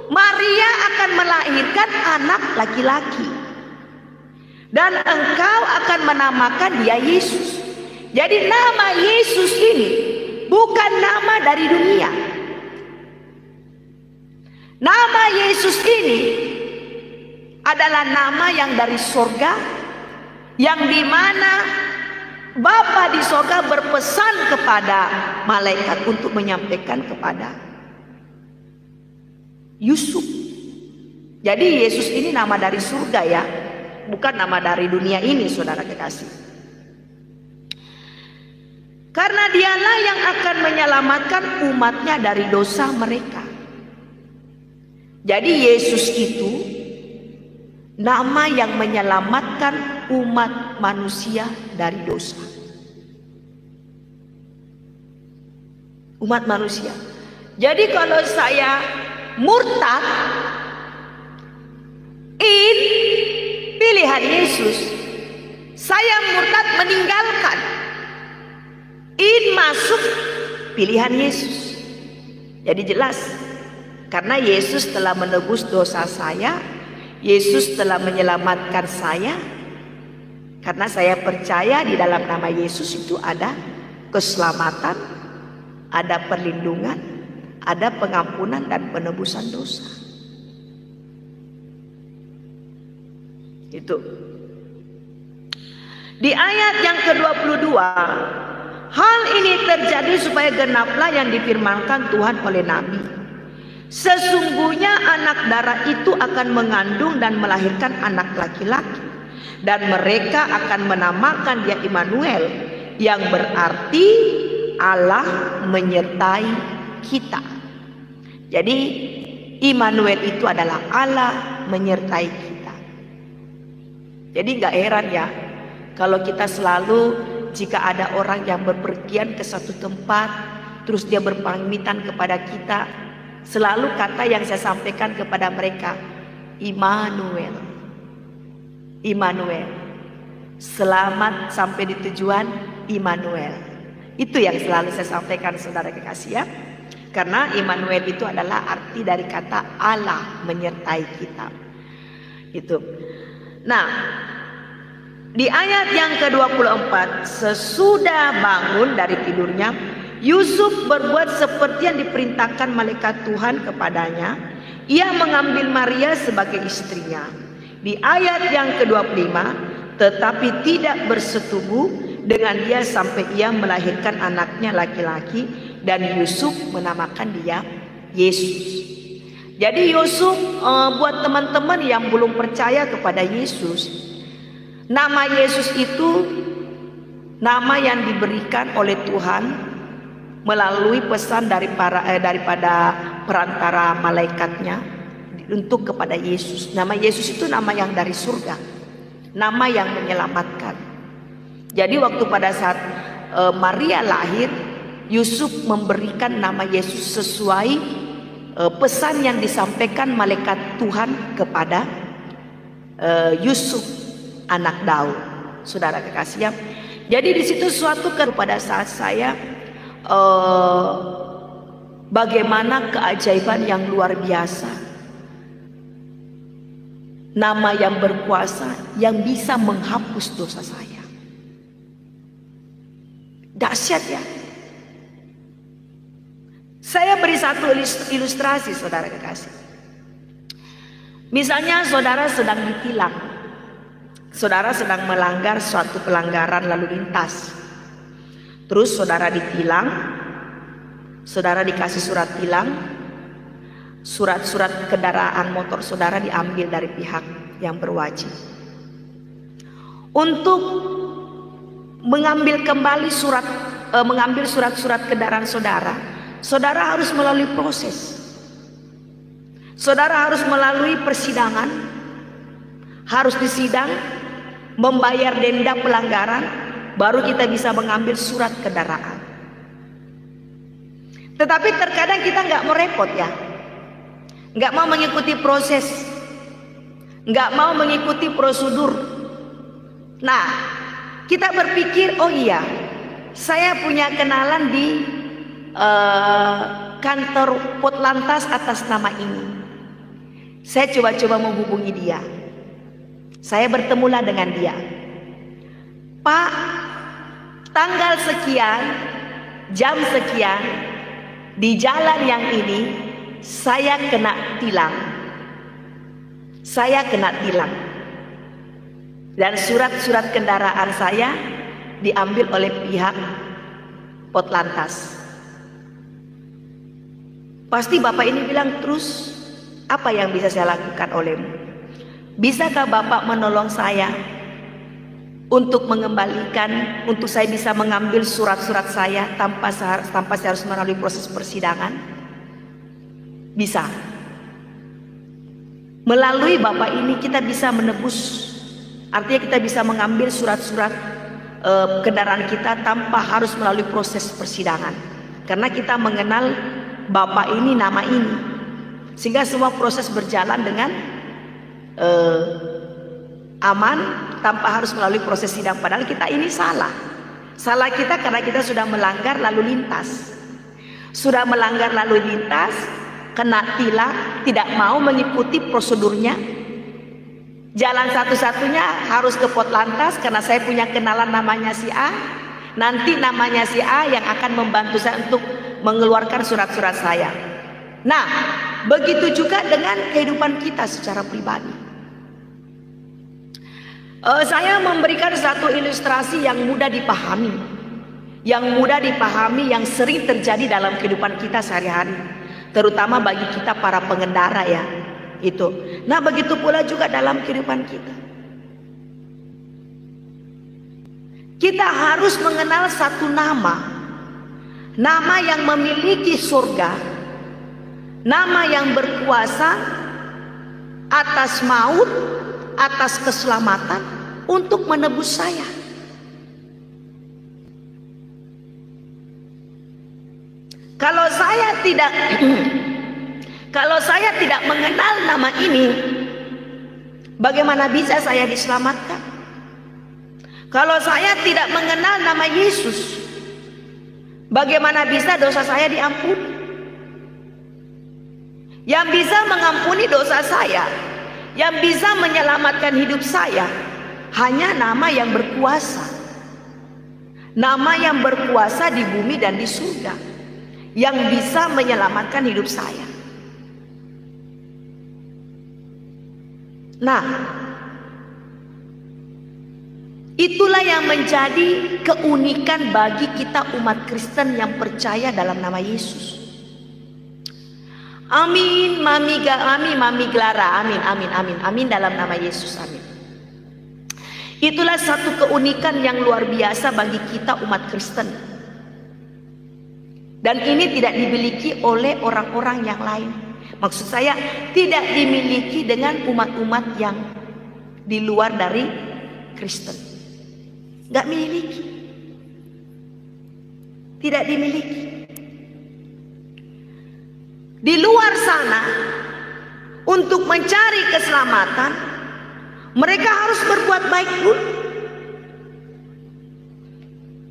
Maria akan melahirkan anak laki-laki, dan engkau akan menamakan dia Yesus. Jadi nama Yesus ini bukan nama dari dunia. Nama Yesus ini adalah nama yang dari sorga, yang dimana Bapa di sorga berpesan kepada malaikat untuk menyampaikan kepada Yusuf. Jadi Yesus ini nama dari surga ya, bukan nama dari dunia ini, saudara kekasih. Karena dialah yang akan menyelamatkan umatnya dari dosa mereka. Jadi Yesus itu nama yang menyelamatkan umat manusia dari dosa. Umat manusia. Jadi kalau saya murtad, pilihan Yesus, saya murtad meninggalkan, masuk pilihan Yesus. Jadi jelas, karena Yesus telah menebus dosa saya, Yesus telah menyelamatkan saya. Karena saya percaya di dalam nama Yesus itu ada keselamatan, ada perlindungan, ada pengampunan dan penebusan dosa. Itu. Di ayat yang ke-22, hal ini terjadi supaya genaplah yang difirmankan Tuhan oleh Nabi. Sesungguhnya anak darah itu akan mengandung dan melahirkan anak laki-laki, dan mereka akan menamakan dia Immanuel, yang berarti Allah menyertai kita. Jadi Immanuel itu adalah Allah menyertai kita. Jadi gak heran ya kalau kita selalu, jika ada orang yang berpergian ke satu tempat, terus dia berpamitan kepada kita, selalu kata yang saya sampaikan kepada mereka, Immanuel, Immanuel, selamat sampai di tujuan, Immanuel. Itu yang selalu saya sampaikan, saudara kekasih ya. Karena Immanuel itu adalah arti dari kata Allah menyertai kita. Itu. Nah, di ayat yang ke-24, sesudah bangun dari tidurnya, Yusuf berbuat seperti yang diperintahkan malaikat Tuhan kepadanya. Ia mengambil Maria sebagai istrinya. Di ayat yang ke-25, tetapi tidak bersetubuh dengan dia sampai ia melahirkan anaknya laki-laki, dan Yusuf menamakan dia Yesus. Jadi Yusuf, buat teman-teman yang belum percaya kepada Yesus, nama Yesus itu nama yang diberikan oleh Tuhan melalui pesan daripada perantara malaikatnya untuk kepada Yesus. Nama Yesus itu nama yang dari surga, nama yang menyelamatkan. Jadi waktu pada saat Maria lahir, Yusuf memberikan nama Yesus sesuai pesan yang disampaikan malaikat Tuhan kepada Yusuf, anak Daud, saudara kekasih ya. Jadi di situ suatu pada saat saya bagaimana keajaiban yang luar biasa, nama yang berkuasa yang bisa menghapus dosa saya. Dahsyat ya. Saya beri satu ilustrasi, saudara kekasih. Misalnya saudara sedang ditilang, saudara sedang melanggar suatu pelanggaran lalu lintas. Terus saudara ditilang, saudara dikasih surat tilang, surat-surat kendaraan motor saudara diambil dari pihak yang berwajib. Untuk mengambil kembali surat-surat kendaraan saudara, saudara harus melalui proses. Saudara harus melalui persidangan, harus disidang, membayar denda pelanggaran, baru kita bisa mengambil surat kendaraan. Tetapi terkadang kita nggak mau repot ya, nggak mau mengikuti proses, nggak mau mengikuti prosedur. Nah, kita berpikir, oh iya, saya punya kenalan di kantor Potlantas atas nama ini. Saya coba-coba menghubungi dia. Saya bertemulah dengan dia. Pak, tanggal sekian, jam sekian, di jalan yang ini saya kena tilang. Saya kena tilang. Dan surat-surat kendaraan saya diambil oleh pihak Potlantas. Pasti Bapak ini bilang, terus apa yang bisa saya lakukan olehmu? Bisakah Bapak menolong saya untuk mengembalikan, untuk saya bisa mengambil surat-surat saya tanpa saya harus melalui proses persidangan? Bisa. Melalui Bapak ini kita bisa menebus. Artinya kita bisa mengambil surat-surat kendaraan kita tanpa harus melalui proses persidangan. Karena kita mengenal Bapak ini, nama ini. Sehingga semua proses berjalan dengan aman tanpa harus melalui proses sidang. Padahal kita ini salah. Salah kita karena kita sudah melanggar lalu lintas. Sudah melanggar lalu lintas, kena tilang, tidak mau mengikuti prosedurnya. Jalan satu-satunya harus ke Potlantas karena saya punya kenalan namanya si A. Nanti namanya si A yang akan membantu saya untuk mengeluarkan surat-surat saya. Nah, begitu juga dengan kehidupan kita secara pribadi. Saya memberikan satu ilustrasi yang mudah dipahami. Yang mudah dipahami, yang sering terjadi dalam kehidupan kita sehari-hari. Terutama bagi kita para pengendara ya. Itu. Nah, begitu pula juga dalam kehidupan kita. Kita harus mengenal satu nama. Nama yang memiliki surga. Nama yang berkuasa atas maut, atas keselamatan untuk menebus saya. Kalau saya tidak mengenal nama ini, bagaimana bisa saya diselamatkan? Kalau saya tidak mengenal nama Yesus, bagaimana bisa dosa saya diampuni? Yang bisa mengampuni dosa saya, yang bisa menyelamatkan hidup saya, hanya nama yang berkuasa. Nama yang berkuasa di bumi dan di surga, yang bisa menyelamatkan hidup saya. Nah, itulah yang menjadi keunikan bagi kita umat Kristen yang percaya dalam nama Yesus. Amin, Mami Glara, amin dalam nama Yesus, amin. Itulah satu keunikan yang luar biasa bagi kita umat Kristen. Dan ini tidak dimiliki oleh orang-orang yang lain. Maksud saya tidak dimiliki dengan umat-umat yang di luar dari Kristen. Gak miliki. Tidak dimiliki. Di luar sana, untuk mencari keselamatan, mereka harus berbuat baik dulu.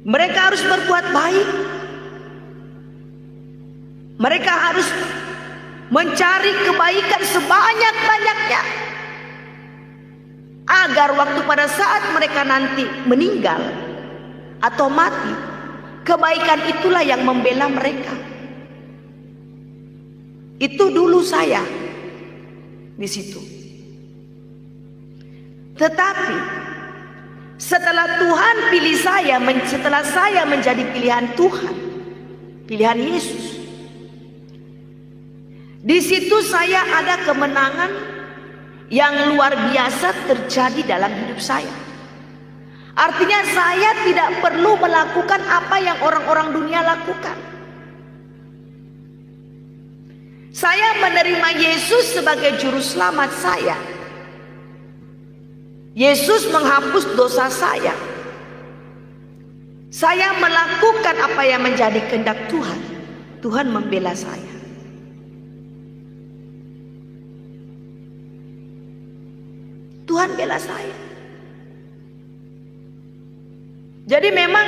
Mereka harus berbuat baik. Mereka harus mencari kebaikan sebanyak-banyaknya, agar waktu pada saat mereka nanti meninggal atau mati, kebaikan itulah yang membela mereka. Itu dulu saya di situ. Tetapi setelah Tuhan pilih saya, setelah saya menjadi pilihan Tuhan, pilihan Yesus, Di situ saya ada kemenangan yang luar biasa terjadi dalam hidup saya. Artinya saya tidak perlu melakukan apa yang orang-orang dunia lakukan. Saya menerima Yesus sebagai juru selamat saya. Yesus menghapus dosa saya. Saya melakukan apa yang menjadi kehendak Tuhan. Tuhan membela saya. Tuhan bela saya. Jadi memang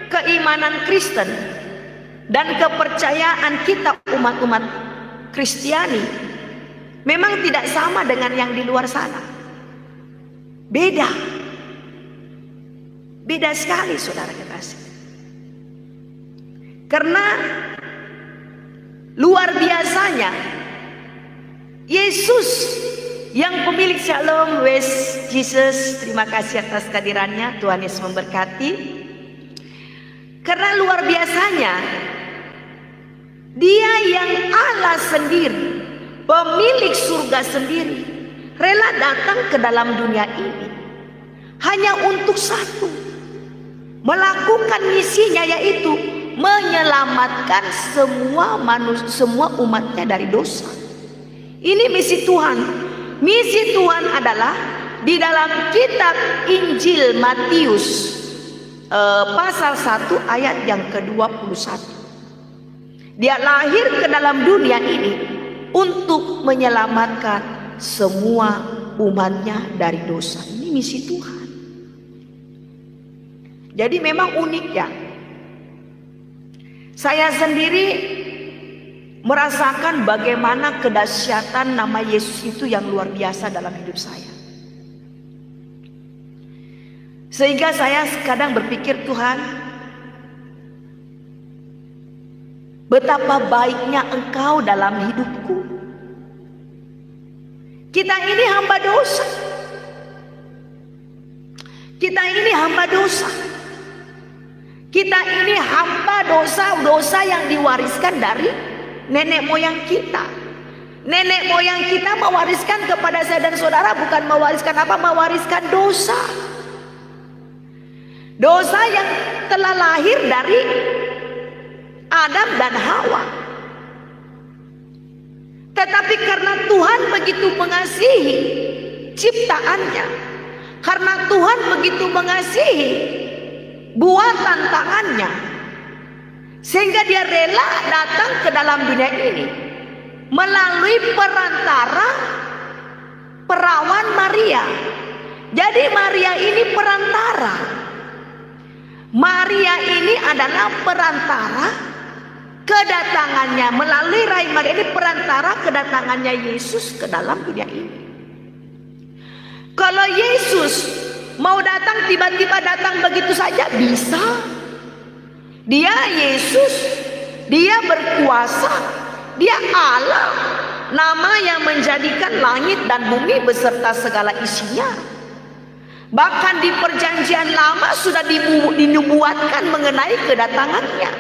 keimanan Kristen dan kepercayaan kita umat-umat Kristiani memang tidak sama dengan yang di luar sana. Beda. Beda sekali saudara kekasih. Karena luar biasanya Yesus yang pemilik Shalom, West Jesus, terima kasih atas kehadirannya. Tuhan Yesus memberkati. Karena luar biasanya Dia yang Allah sendiri, pemilik surga sendiri, rela datang ke dalam dunia ini hanya untuk satu, melakukan misinya, yaitu menyelamatkan semua manusia, semua umatnya dari dosa. Ini misi Tuhan. Misi Tuhan adalah di dalam kitab Injil Matius pasal 1 ayat yang ke-21. Dia lahir ke dalam dunia ini untuk menyelamatkan semua umatnya dari dosa. Ini misi Tuhan. Jadi memang unik ya. Saya sendiri merasakan bagaimana kedahsyatan nama Yesus itu yang luar biasa dalam hidup saya. Sehingga saya kadang berpikir, Tuhan, betapa baiknya Engkau dalam hidupku. Kita ini hamba dosa. Kita ini hamba dosa. Kita ini hamba dosa yang diwariskan dari nenek moyang kita. Nenek moyang kita mewariskan kepada saya dan saudara bukan mewariskan apa? Mewariskan dosa. Dosa yang telah lahir dari Adam dan Hawa. Tetapi karena Tuhan begitu mengasihi ciptaannya, karena Tuhan begitu mengasihi buatan tangannya, sehingga Dia rela datang ke dalam dunia ini melalui perantara perawan Maria. Jadi Maria ini perantara. Maria ini adalah perantara kedatangannya, melalui rahim Maria ini perantara kedatangannya Yesus ke dalam dunia ini. Kalau Yesus mau datang, tiba-tiba datang begitu saja, bisa. Dia Yesus, Dia berkuasa, Dia Allah, nama yang menjadikan langit dan bumi beserta segala isinya. Bahkan di perjanjian lama sudah dinubuatkan mengenai kedatangannya.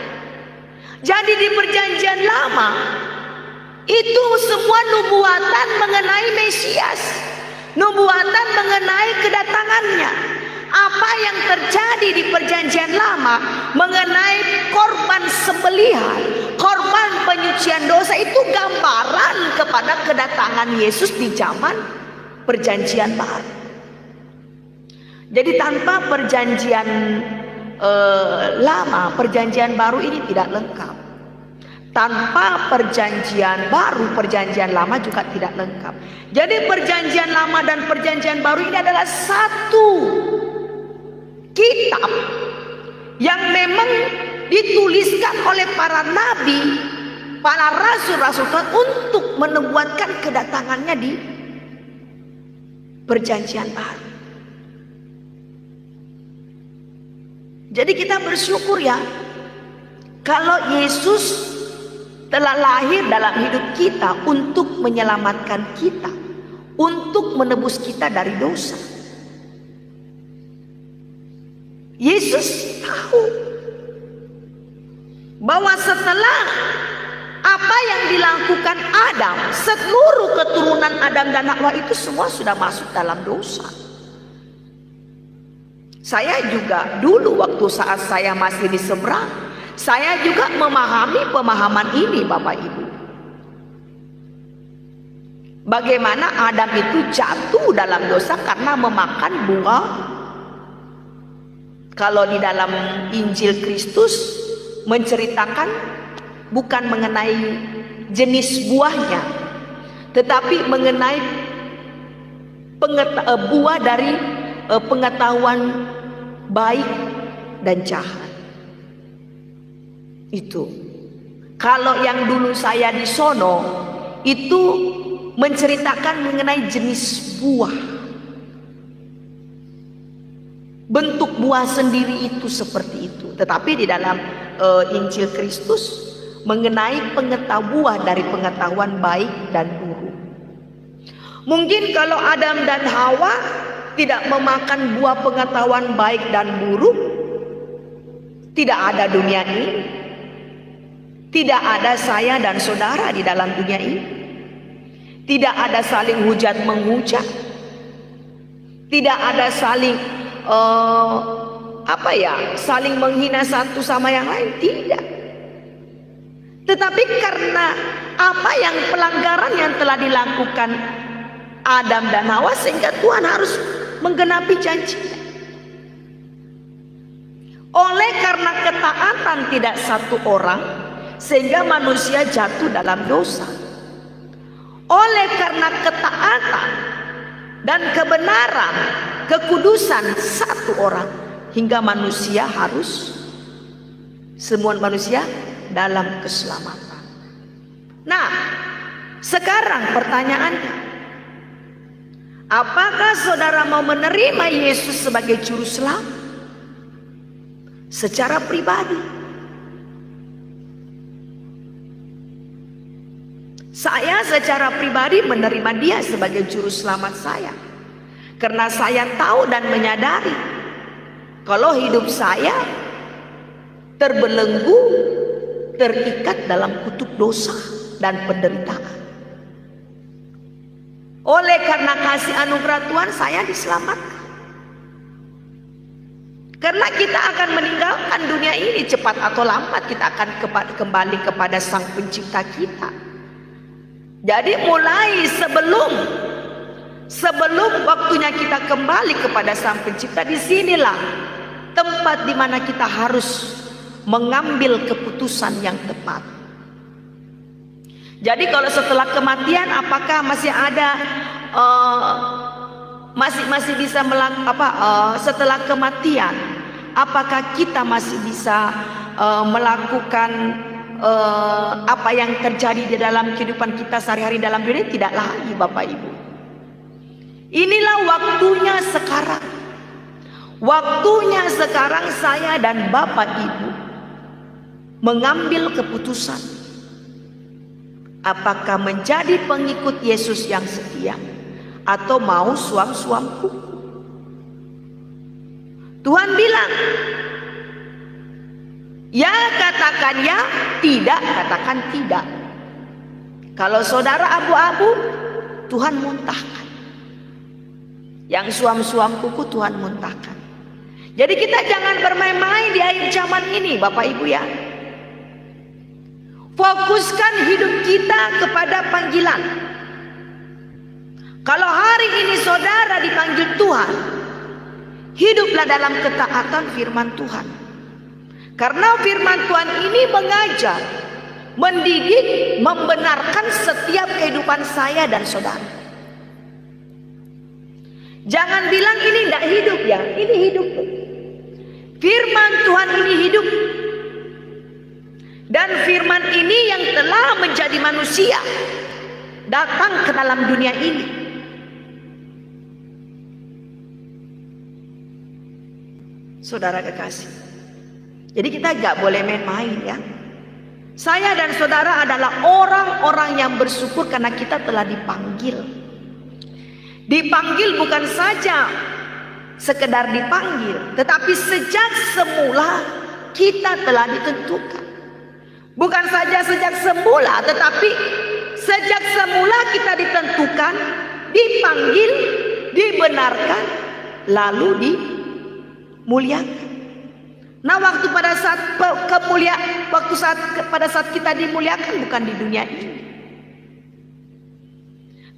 Jadi di perjanjian lama itu semua nubuatan mengenai Mesias, nubuatan mengenai kedatangannya. Apa yang terjadi di perjanjian lama mengenai korban sembelihan, korban penyucian dosa, itu gambaran kepada kedatangan Yesus di zaman perjanjian baru. Jadi tanpa perjanjian lama, perjanjian baru ini tidak lengkap. Tanpa perjanjian baru, perjanjian lama juga tidak lengkap. Jadi perjanjian lama dan perjanjian baru ini adalah satu kitab yang memang dituliskan oleh para nabi, para rasul-rasul Tuhan untuk menubuatkan kedatangannya di perjanjian baru. Jadi kita bersyukur ya, kalau Yesus telah lahir dalam hidup kita untuk menyelamatkan kita, untuk menebus kita dari dosa. Yesus tahu bahwa setelah Apa yang dilakukan Adam, seluruh keturunan Adam dan Hawa itu semua sudah masuk dalam dosa. Saya juga dulu waktu saat saya masih di seberang, saya juga memahami pemahaman ini Bapak Ibu. Bagaimana Adam itu jatuh dalam dosa karena memakan buah. Kalau di dalam Injil Kristus menceritakan bukan mengenai jenis buahnya, tetapi mengenai buah dari pengetahuan baik dan jahat. Itu kalau yang dulu saya di sono itu menceritakan mengenai jenis buah, bentuk buah sendiri itu seperti itu. Tetapi di dalam Injil Kristus mengenai pengetahuan dari pengetahuan baik dan buruk. Mungkin kalau Adam dan Hawa tidak memakan buah pengetahuan baik dan buruk, tidak ada dunia ini, tidak ada saya dan saudara di dalam dunia ini, tidak ada saling hujat menghujat, tidak ada saling saling menghina satu sama yang lain, tidak. Tetapi karena apa yang pelanggaran yang telah dilakukan Adam dan Hawa, sehingga Tuhan harus menggenapi janjinya. Oleh karena ketaatan tidak satu orang, sehingga manusia jatuh dalam dosa. Oleh karena ketaatan dan kebenaran, kekudusan satu orang, hingga manusia harus, semua manusia dalam keselamatan. Nah, sekarang pertanyaannya, apakah saudara mau menerima Yesus sebagai juru selamat secara pribadi? Saya secara pribadi menerima dia sebagai juru selamat saya, karena saya tahu dan menyadari kalau hidup saya terbelenggu, terikat dalam kutub dosa dan penderitaan. Oleh karena kasih anugerah Tuhan, saya diselamatkan. Karena kita akan meninggalkan dunia ini cepat atau lambat, kita akan kembali kepada Sang Pencipta kita. Jadi mulai sebelum waktunya kita kembali kepada Sang Pencipta, disinilah tempat di mana kita harus mengambil keputusan yang tepat. Jadi kalau setelah kematian, apakah masih ada masih bisa setelah kematian, apakah kita masih bisa melakukan apa yang terjadi di dalam kehidupan kita sehari-hari dalam dunia? Tidak lagi Bapak Ibu. Inilah waktunya sekarang. Waktunya sekarang saya dan Bapak Ibu mengambil keputusan, apakah menjadi pengikut Yesus yang setia atau mau suam-suam kuku. Tuhan bilang, ya katakan ya, tidak katakan tidak. Kalau saudara abu-abu, Tuhan muntahkan. Yang suam-suam kuku Tuhan muntahkan. Jadi kita jangan bermain-main di akhir zaman ini Bapak Ibu ya. Fokuskan hidup kita kepada panggilan. Kalau hari ini saudara dipanggil Tuhan, hiduplah dalam ketaatan firman Tuhan. Karena firman Tuhan ini mengajar, mendidik, membenarkan setiap kehidupan saya dan saudara. Jangan bilang ini tidak hidup ya, ini hidup. Firman Tuhan ini hidup. Dan firman ini yang telah menjadi manusia, datang ke dalam dunia ini. Saudara kekasih, jadi kita gak boleh main-main ya. Saya dan saudara adalah orang-orang yang bersyukur karena kita telah dipanggil. Dipanggil bukan saja sekedar dipanggil, tetapi sejak semula kita telah ditentukan. Bukan saja sejak semula, tetapi sejak semula kita ditentukan, dipanggil, dibenarkan, lalu dimuliakan. Nah, pada saat kita dimuliakan bukan di dunia ini,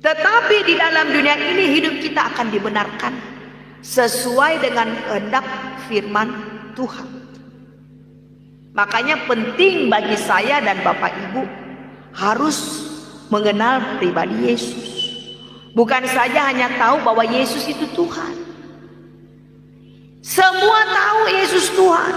tetapi di dalam dunia ini hidup kita akan dibenarkan sesuai dengan kehendak firman Tuhan. Makanya penting bagi saya dan Bapak Ibu harus mengenal pribadi Yesus. Bukan saja hanya tahu bahwa Yesus itu Tuhan. Semua tahu Yesus Tuhan.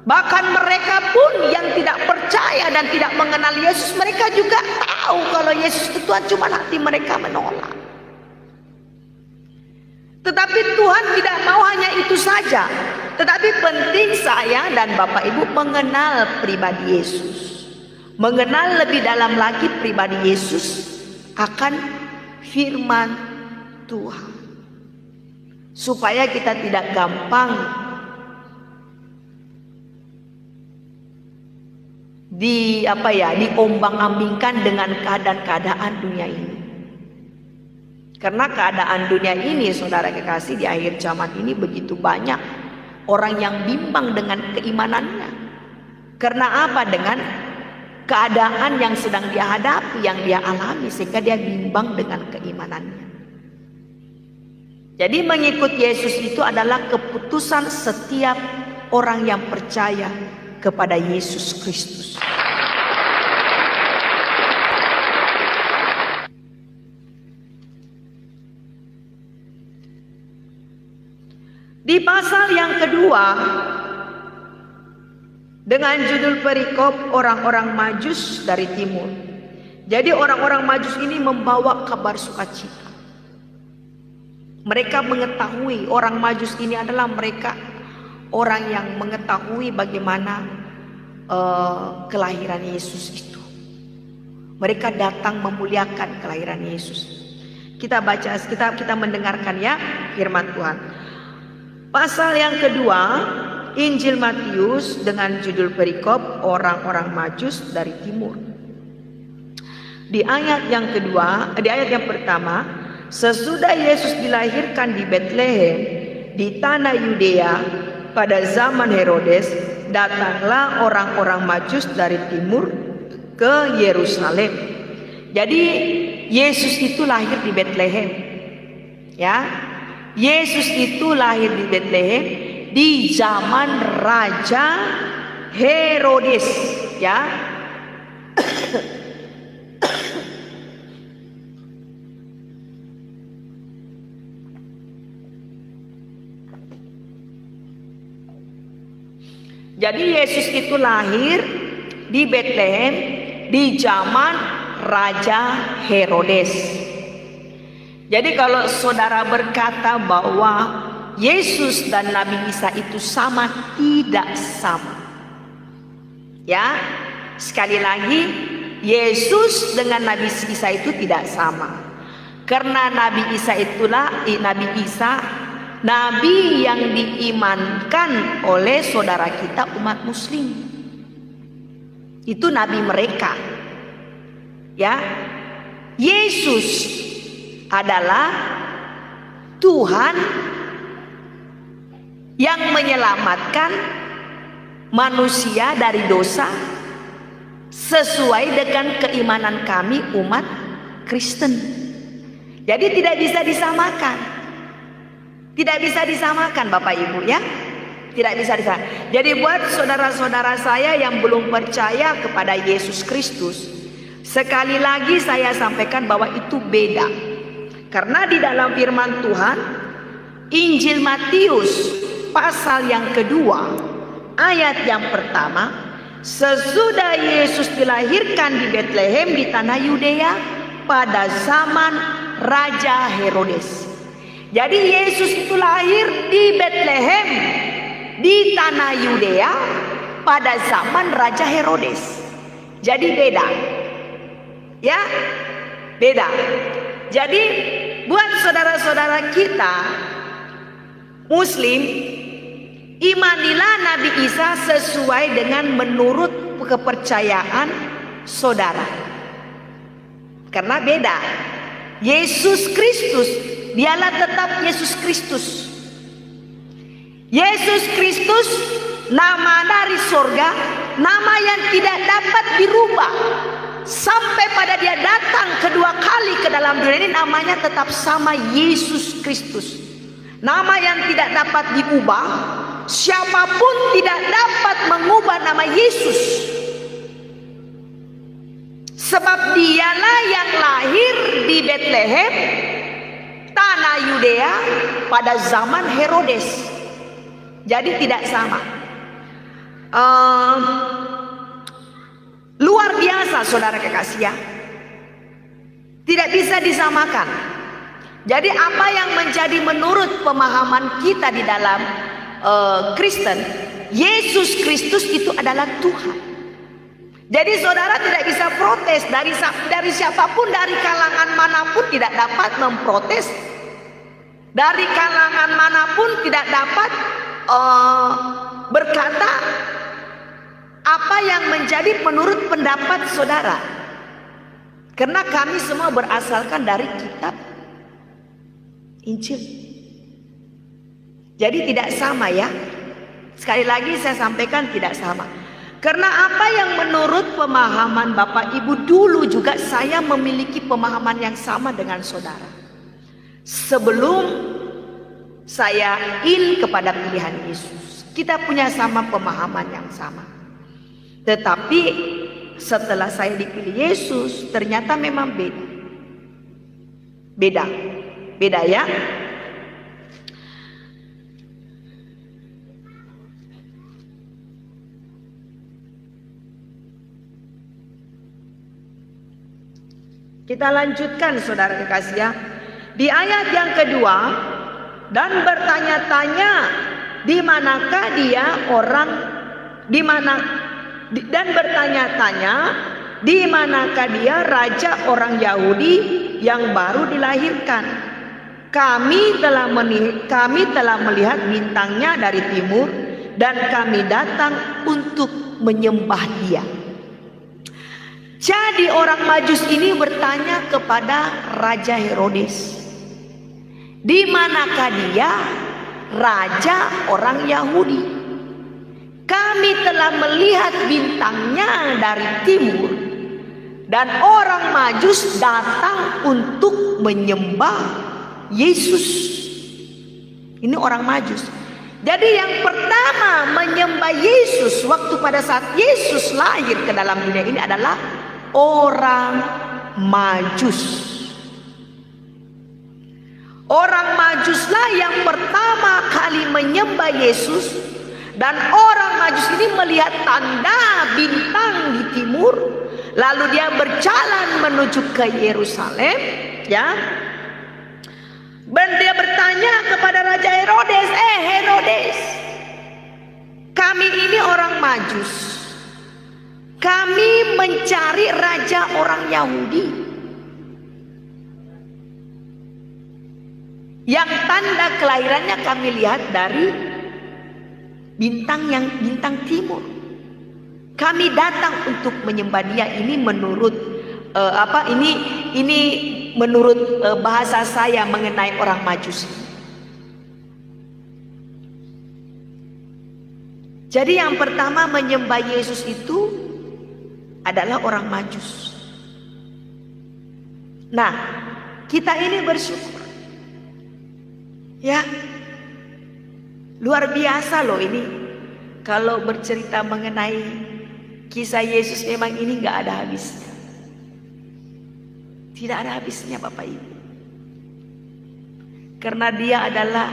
Bahkan mereka pun yang tidak percaya dan tidak mengenal Yesus, mereka juga tahu kalau Yesus itu Tuhan, cuma hati mereka menolak. Tetapi Tuhan tidak mau hanya itu saja. Tetapi penting saya dan Bapak Ibu mengenal pribadi Yesus. Mengenal lebih dalam lagi pribadi Yesus akan firman Tuhan. Supaya kita tidak gampang diombang-ambingkan dengan keadaan-keadaan dunia ini. Karena keadaan dunia ini, saudara kekasih, di akhir zaman ini begitu banyak orang yang bimbang dengan keimanannya. Karena apa? Dengan keadaan yang sedang dia hadapi, yang dia alami, sehingga dia bimbang dengan keimanannya. Jadi mengikut Yesus itu adalah keputusan setiap orang yang percaya kepada Yesus Kristus. Di pasal yang kedua dengan judul perikop orang-orang Majus dari timur. Jadi orang-orang Majus ini membawa kabar sukacita. Mereka mengetahui, orang Majus ini adalah mereka orang yang mengetahui bagaimana kelahiran Yesus itu. Mereka datang memuliakan kelahiran Yesus. Kita baca, kita mendengarkan ya firman Tuhan. Pasal yang kedua, Injil Matius dengan judul perikop orang-orang Majus dari timur. Di ayat yang kedua, di ayat yang pertama, sesudah Yesus dilahirkan di Betlehem di tanah Yudea pada zaman Herodes, datanglah orang-orang Majus dari timur ke Yerusalem. Jadi Yesus itu lahir di Betlehem. Ya. Yesus itu lahir di Betlehem di zaman Raja Herodes, ya. Jadi Yesus itu lahir di Betlehem di zaman Raja Herodes. Jadi kalau saudara berkata bahwa Yesus dan Nabi Isa itu sama, tidak sama. Ya, sekali lagi, Yesus dengan Nabi Isa itu tidak sama. Karena Nabi Isa itulah Nabi yang diimankan oleh saudara kita umat Muslim. Itu Nabi mereka. Ya, Yesus adalah Tuhan yang menyelamatkan manusia dari dosa sesuai dengan keimanan kami umat Kristen. Jadi tidak bisa disamakan. Tidak bisa disamakan Bapak Ibu ya. Tidak bisa disamakan. Jadi buat saudara-saudara saya yang belum percaya kepada Yesus Kristus, sekali lagi saya sampaikan bahwa itu beda. Karena di dalam firman Tuhan, Injil Matius pasal yang kedua, ayat yang pertama, sesudah Yesus dilahirkan di Betlehem di tanah Yudea pada zaman Raja Herodes. Jadi Yesus itu lahir di Betlehem di tanah Yudea pada zaman Raja Herodes. Jadi beda. Ya, beda. Jadi buat saudara-saudara kita Muslim, imanilah Nabi Isa sesuai dengan menurut kepercayaan saudara. Karena beda. Yesus Kristus, dialah tetap Yesus Kristus. Yesus Kristus, nama dari surga, nama yang tidak dapat dirubah. Sampai pada dia datang kedua kali ke dalam dunia ini, namanya tetap sama, Yesus Kristus. Nama yang tidak dapat diubah. Siapapun tidak dapat mengubah nama Yesus. Sebab dialah yang lahir di Bethlehem, tanah Yudea, pada zaman Herodes. Jadi tidak sama. Luar biasa saudara kekasih ya. Tidak bisa disamakan. Jadi apa yang menjadi menurut pemahaman kita di dalam Kristen, Yesus Kristus itu adalah Tuhan. Jadi saudara tidak bisa protes dari siapapun, dari kalangan manapun tidak dapat memprotes. Dari kalangan manapun tidak dapat berkata apa yang menjadi menurut pendapat saudara. Karena kami semua berasalkan dari kitab Injil. Jadi tidak sama ya. Sekali lagi saya sampaikan tidak sama. Karena apa yang menurut pemahaman Bapak Ibu dulu juga saya memiliki pemahaman yang sama dengan saudara. Sebelum saya kepada pilihan Yesus, kita punya sama pemahaman yang sama. Tetapi setelah saya dipilih Yesus, ternyata memang beda. Beda ya. Kita lanjutkan saudara kekasih ya. Di ayat yang kedua, dan bertanya-tanya di manakah dia orang, dan bertanya-tanya di manakah dia raja orang Yahudi yang baru dilahirkan. Kami telah melihat bintangnya dari timur, dan kami datang untuk menyembah dia. Jadi orang Majus ini bertanya kepada Raja Herodes, di manakah dia raja orang Yahudi? Kami telah melihat bintangnya dari timur, dan orang Majus datang untuk menyembah Yesus. Ini orang Majus. Jadi yang pertama menyembah Yesus waktu pada saat Yesus lahir ke dalam dunia ini adalah orang Majus. Orang Majuslah yang pertama kali menyembah Yesus, dan orang Majus ini melihat tanda bintang di timur, lalu dia berjalan menuju ke Yerusalem, ya. Dan dia bertanya kepada Raja Herodes, Herodes, kami ini orang Majus. Kami mencari raja orang Yahudi yang tanda kelahirannya kami lihat dari bintang timur. Kami datang untuk menyembah dia. Ini menurut ini menurut bahasa saya mengenai orang Majus. Jadi yang pertama menyembah Yesus itu adalah orang Majus. Nah, kita ini bersyukur. Ya. Luar biasa loh ini. Kalau bercerita mengenai kisah Yesus, memang ini nggak ada habisnya. Tidak ada habisnya Bapak Ibu. Karena dia adalah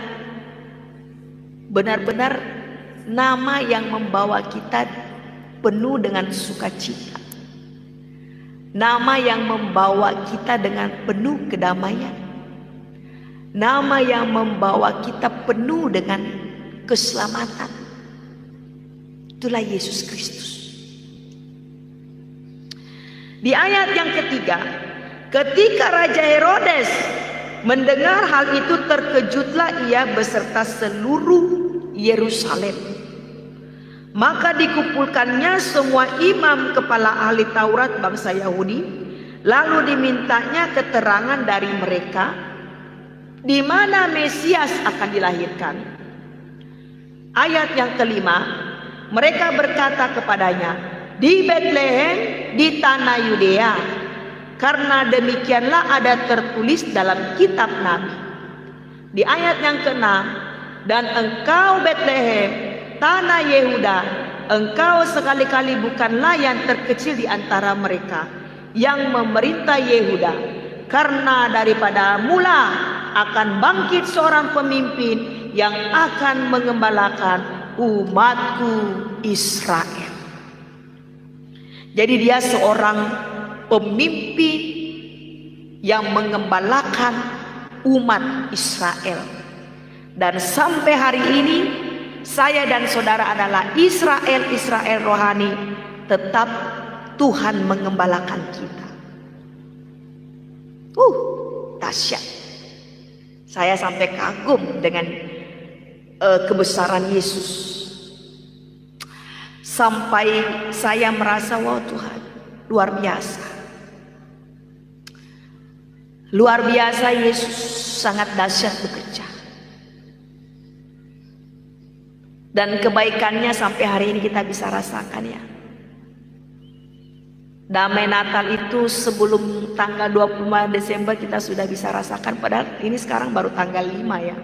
benar-benar nama yang membawa kita penuh dengan sukacita. Nama yang membawa kita dengan penuh kedamaian. Nama yang membawa kita penuh dengan keselamatan. Itulah Yesus Kristus. Di ayat yang ketiga, ketika Raja Herodes mendengar hal itu, terkejutlah ia beserta seluruh Yerusalem. Maka dikumpulkannya semua imam kepala ahli Taurat bangsa Yahudi, lalu dimintanya keterangan dari mereka di mana Mesias akan dilahirkan. Ayat yang kelima, mereka berkata kepadanya, di Betlehem di tanah Yudea, karena demikianlah ada tertulis dalam kitab Nabi. Di ayat yang keenam, dan engkau Betlehem tanah Yehuda, engkau sekali-kali bukanlah yang terkecil di antara mereka yang memerintah Yehuda, karena daripada mula akan bangkit seorang pemimpin yang akan mengembalakan umatku Israel. Jadi dia seorang pemimpin yang mengembalakan umat Israel. Dan sampai hari ini saya dan saudara adalah Israel rohani, tetap Tuhan mengembalakan kita. Dahsyat. Saya sampai kagum dengan kebesaran Yesus. Sampai saya merasa, wow Tuhan, luar biasa. Luar biasa, Yesus sangat dahsyat bekerja. Dan kebaikannya sampai hari ini kita bisa rasakan ya. Damai Natal itu sebelum tanggal 25 Desember kita sudah bisa rasakan. Padahal ini sekarang baru tanggal 5 ya.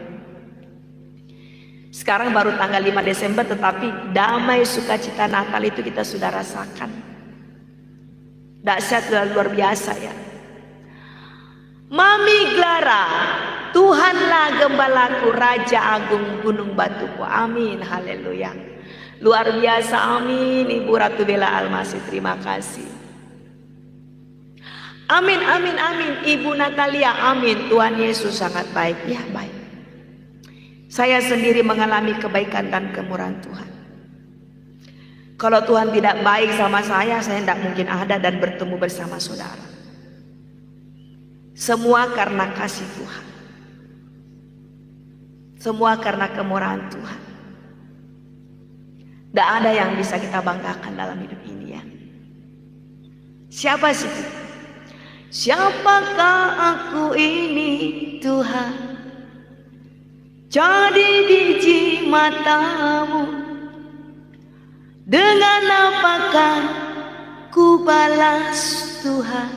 Sekarang baru tanggal 5 Desember, tetapi damai sukacita Natal itu kita sudah rasakan. Dahsyat luar biasa ya. Mami Clara, Tuhanlah gembalaku, Raja Agung Gunung Batuku. Amin, haleluya. Luar biasa, amin. Ibu Ratu Bella Almasih, terima kasih. Amin, amin, amin. Ibu Natalia, amin. Tuhan Yesus sangat baik. Ya, baik. Saya sendiri mengalami kebaikan dan kemurahan Tuhan. Kalau Tuhan tidak baik sama saya tidak mungkin ada dan bertemu bersama saudara. Semua karena kasih Tuhan. Semua karena kemurahan Tuhan. Tidak ada yang bisa kita banggakan dalam hidup ini ya. Siapa sih? Siapakah aku ini Tuhan? Jadi biji matamu. Dengan apakah ku balas Tuhan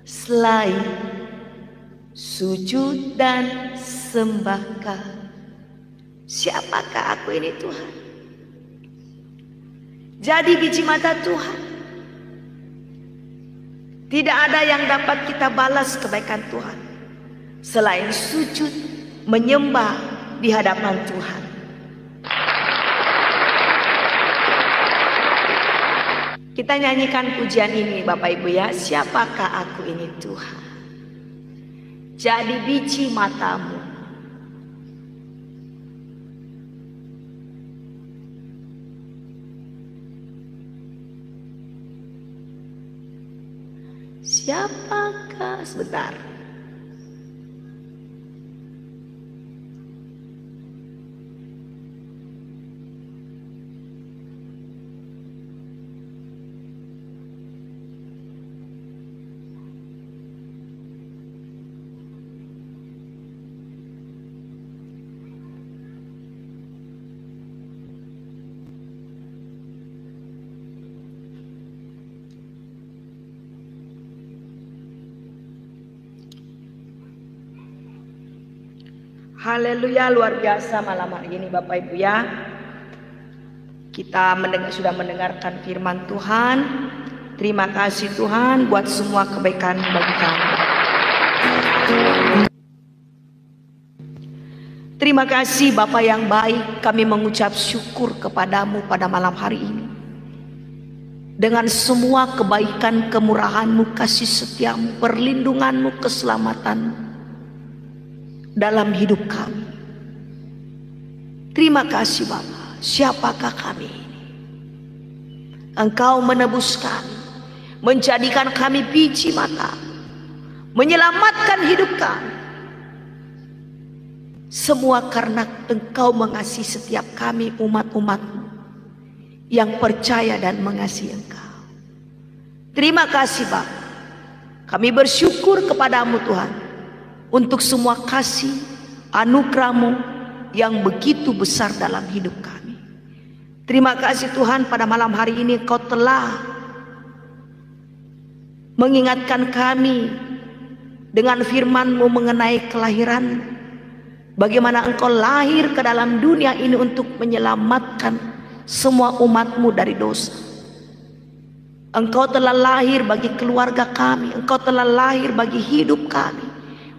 selain sujud dan sembahkah? Siapakah aku ini Tuhan? Jadi biji mata Tuhan. Tidak ada yang dapat kita balas kebaikan Tuhan selain sujud menyembah di hadapan Tuhan. Kita nyanyikan pujian ini Bapak Ibu ya. Siapakah aku ini Tuhan? Jadi biji matamu. Siapakah, sebentar. Haleluya, luar biasa malam hari ini Bapak Ibu ya. Kita sudah mendengarkan firman Tuhan. Terima kasih Tuhan buat semua kebaikan bagi kami. Terima kasih Bapa yang baik, kami mengucap syukur kepadamu pada malam hari ini. Dengan semua kebaikan, kemurahan-Mu, kasih setiamu, perlindungan-Mu, keselamatanmu dalam hidup kami. Terima kasih Bapa. Siapakah kami ini? Engkau menebus kami, menjadikan kami biji mata, menyelamatkan hidup kami. Semua karena Engkau mengasihi setiap kami umat-umat-Mu yang percaya dan mengasihi Engkau. Terima kasih Bapa. Kami bersyukur kepadamu Tuhan untuk semua kasih anugerah-Mu yang begitu besar dalam hidup kami. Terima kasih Tuhan, pada malam hari ini Kau telah mengingatkan kami dengan firman-Mu mengenai kelahiran. Bagaimana Engkau lahir ke dalam dunia ini untuk menyelamatkan semua umat-Mu dari dosa. Engkau telah lahir bagi keluarga kami. Engkau telah lahir bagi hidup kami,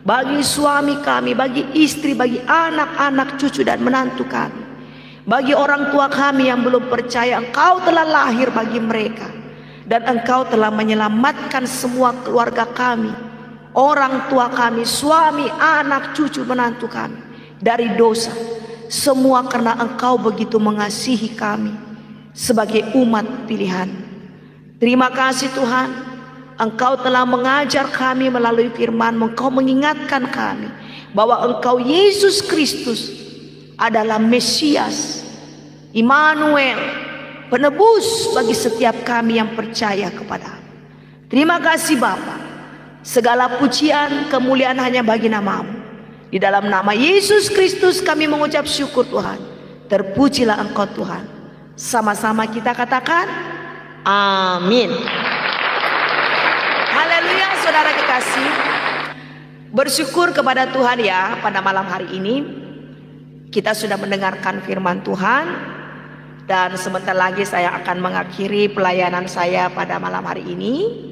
bagi suami kami, bagi istri, bagi anak-anak, cucu dan menantu kami, bagi orang tua kami yang belum percaya. Engkau telah lahir bagi mereka, dan Engkau telah menyelamatkan semua keluarga kami, orang tua kami, suami, anak, cucu, menantu kami dari dosa. Semua karena Engkau begitu mengasihi kami sebagai umat pilihan. Terima kasih Tuhan, Engkau telah mengajar kami melalui firman-Mu. Engkau mengingatkan kami bahwa Engkau Yesus Kristus adalah Mesias, Immanuel, penebus bagi setiap kami yang percaya kepada-Mu. Terima kasih Bapa. Segala pujian, kemuliaan hanya bagi nama-Mu. Di dalam nama Yesus Kristus kami mengucap syukur Tuhan. Terpujilah Engkau Tuhan. Sama-sama kita katakan amin. Haleluya saudara kekasih. Bersyukur kepada Tuhan ya, pada malam hari ini kita sudah mendengarkan firman Tuhan. Dan sebentar lagi saya akan mengakhiri pelayanan saya pada malam hari ini.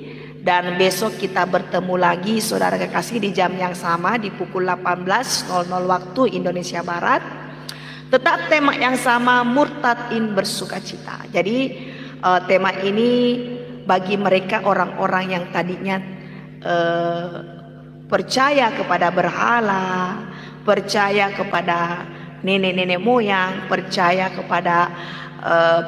Dan besok kita bertemu lagi saudara kekasih di jam yang sama di pukul 18.00 waktu Indonesia Barat. Tetap tema yang sama, murtadin bersukacita. Jadi tema ini bagi mereka orang-orang yang tadinya percaya kepada berhala, percaya kepada nenek-nenek moyang, percaya kepada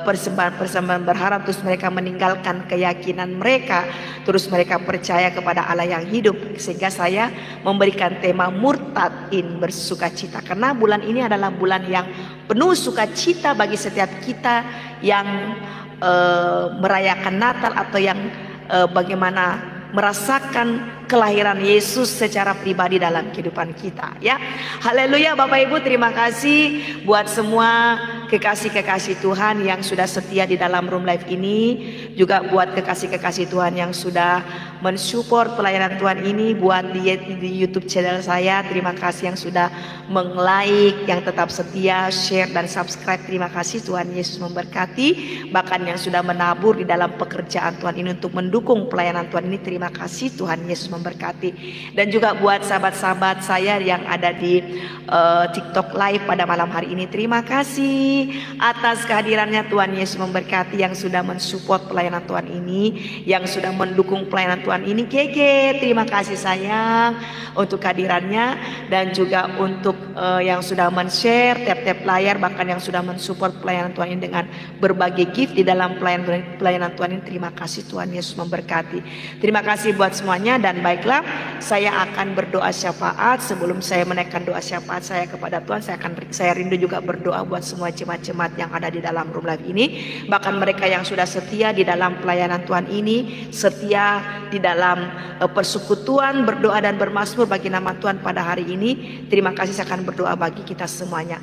persembahan-persembahan berhala, terus mereka meninggalkan keyakinan mereka, terus mereka percaya kepada Allah yang hidup. Sehingga saya memberikan tema murtadin bersukacita, karena bulan ini adalah bulan yang penuh sukacita bagi setiap kita yang merayakan Natal atau yang bagaimana merasakan kelahiran Yesus secara pribadi dalam kehidupan kita ya. Haleluya Bapak Ibu, terima kasih buat semua kekasih-kekasih Tuhan yang sudah setia di dalam Room Life ini, juga buat kekasih-kekasih Tuhan yang sudah mensupport pelayanan Tuhan ini, buat di YouTube channel saya, terima kasih yang sudah meng-like, yang tetap setia, share dan subscribe. Terima kasih, Tuhan Yesus memberkati. Bahkan yang sudah menabur di dalam pekerjaan Tuhan ini untuk mendukung pelayanan Tuhan ini, terima kasih, Tuhan Yesus memberkati. Dan juga buat sahabat-sahabat saya yang ada di TikTok Live pada malam hari ini, terima kasih atas kehadirannya. Tuhan Yesus memberkati yang sudah mensupport pelayanan Tuhan ini, yang sudah mendukung pelayanan Tuhan ini. Gege, terima kasih sayang untuk kehadirannya, dan juga untuk yang sudah men-share tap-tap layar, bahkan yang sudah mensupport pelayanan Tuhan ini dengan berbagai gift di dalam pelayanan Tuhan ini. Terima kasih, Tuhan Yesus memberkati. Terima kasih buat semuanya. Dan baiklah, saya akan berdoa syafaat. Sebelum saya menaikkan doa syafaat saya kepada Tuhan, saya rindu juga berdoa buat semua jemaat-jemaat yang ada di dalam Room Life ini, bahkan mereka yang sudah setia di dalam pelayanan Tuhan ini, setia di dalam persekutuan, berdoa dan bermazmur bagi nama Tuhan pada hari ini. Terima kasih, saya akan berdoa bagi kita semuanya.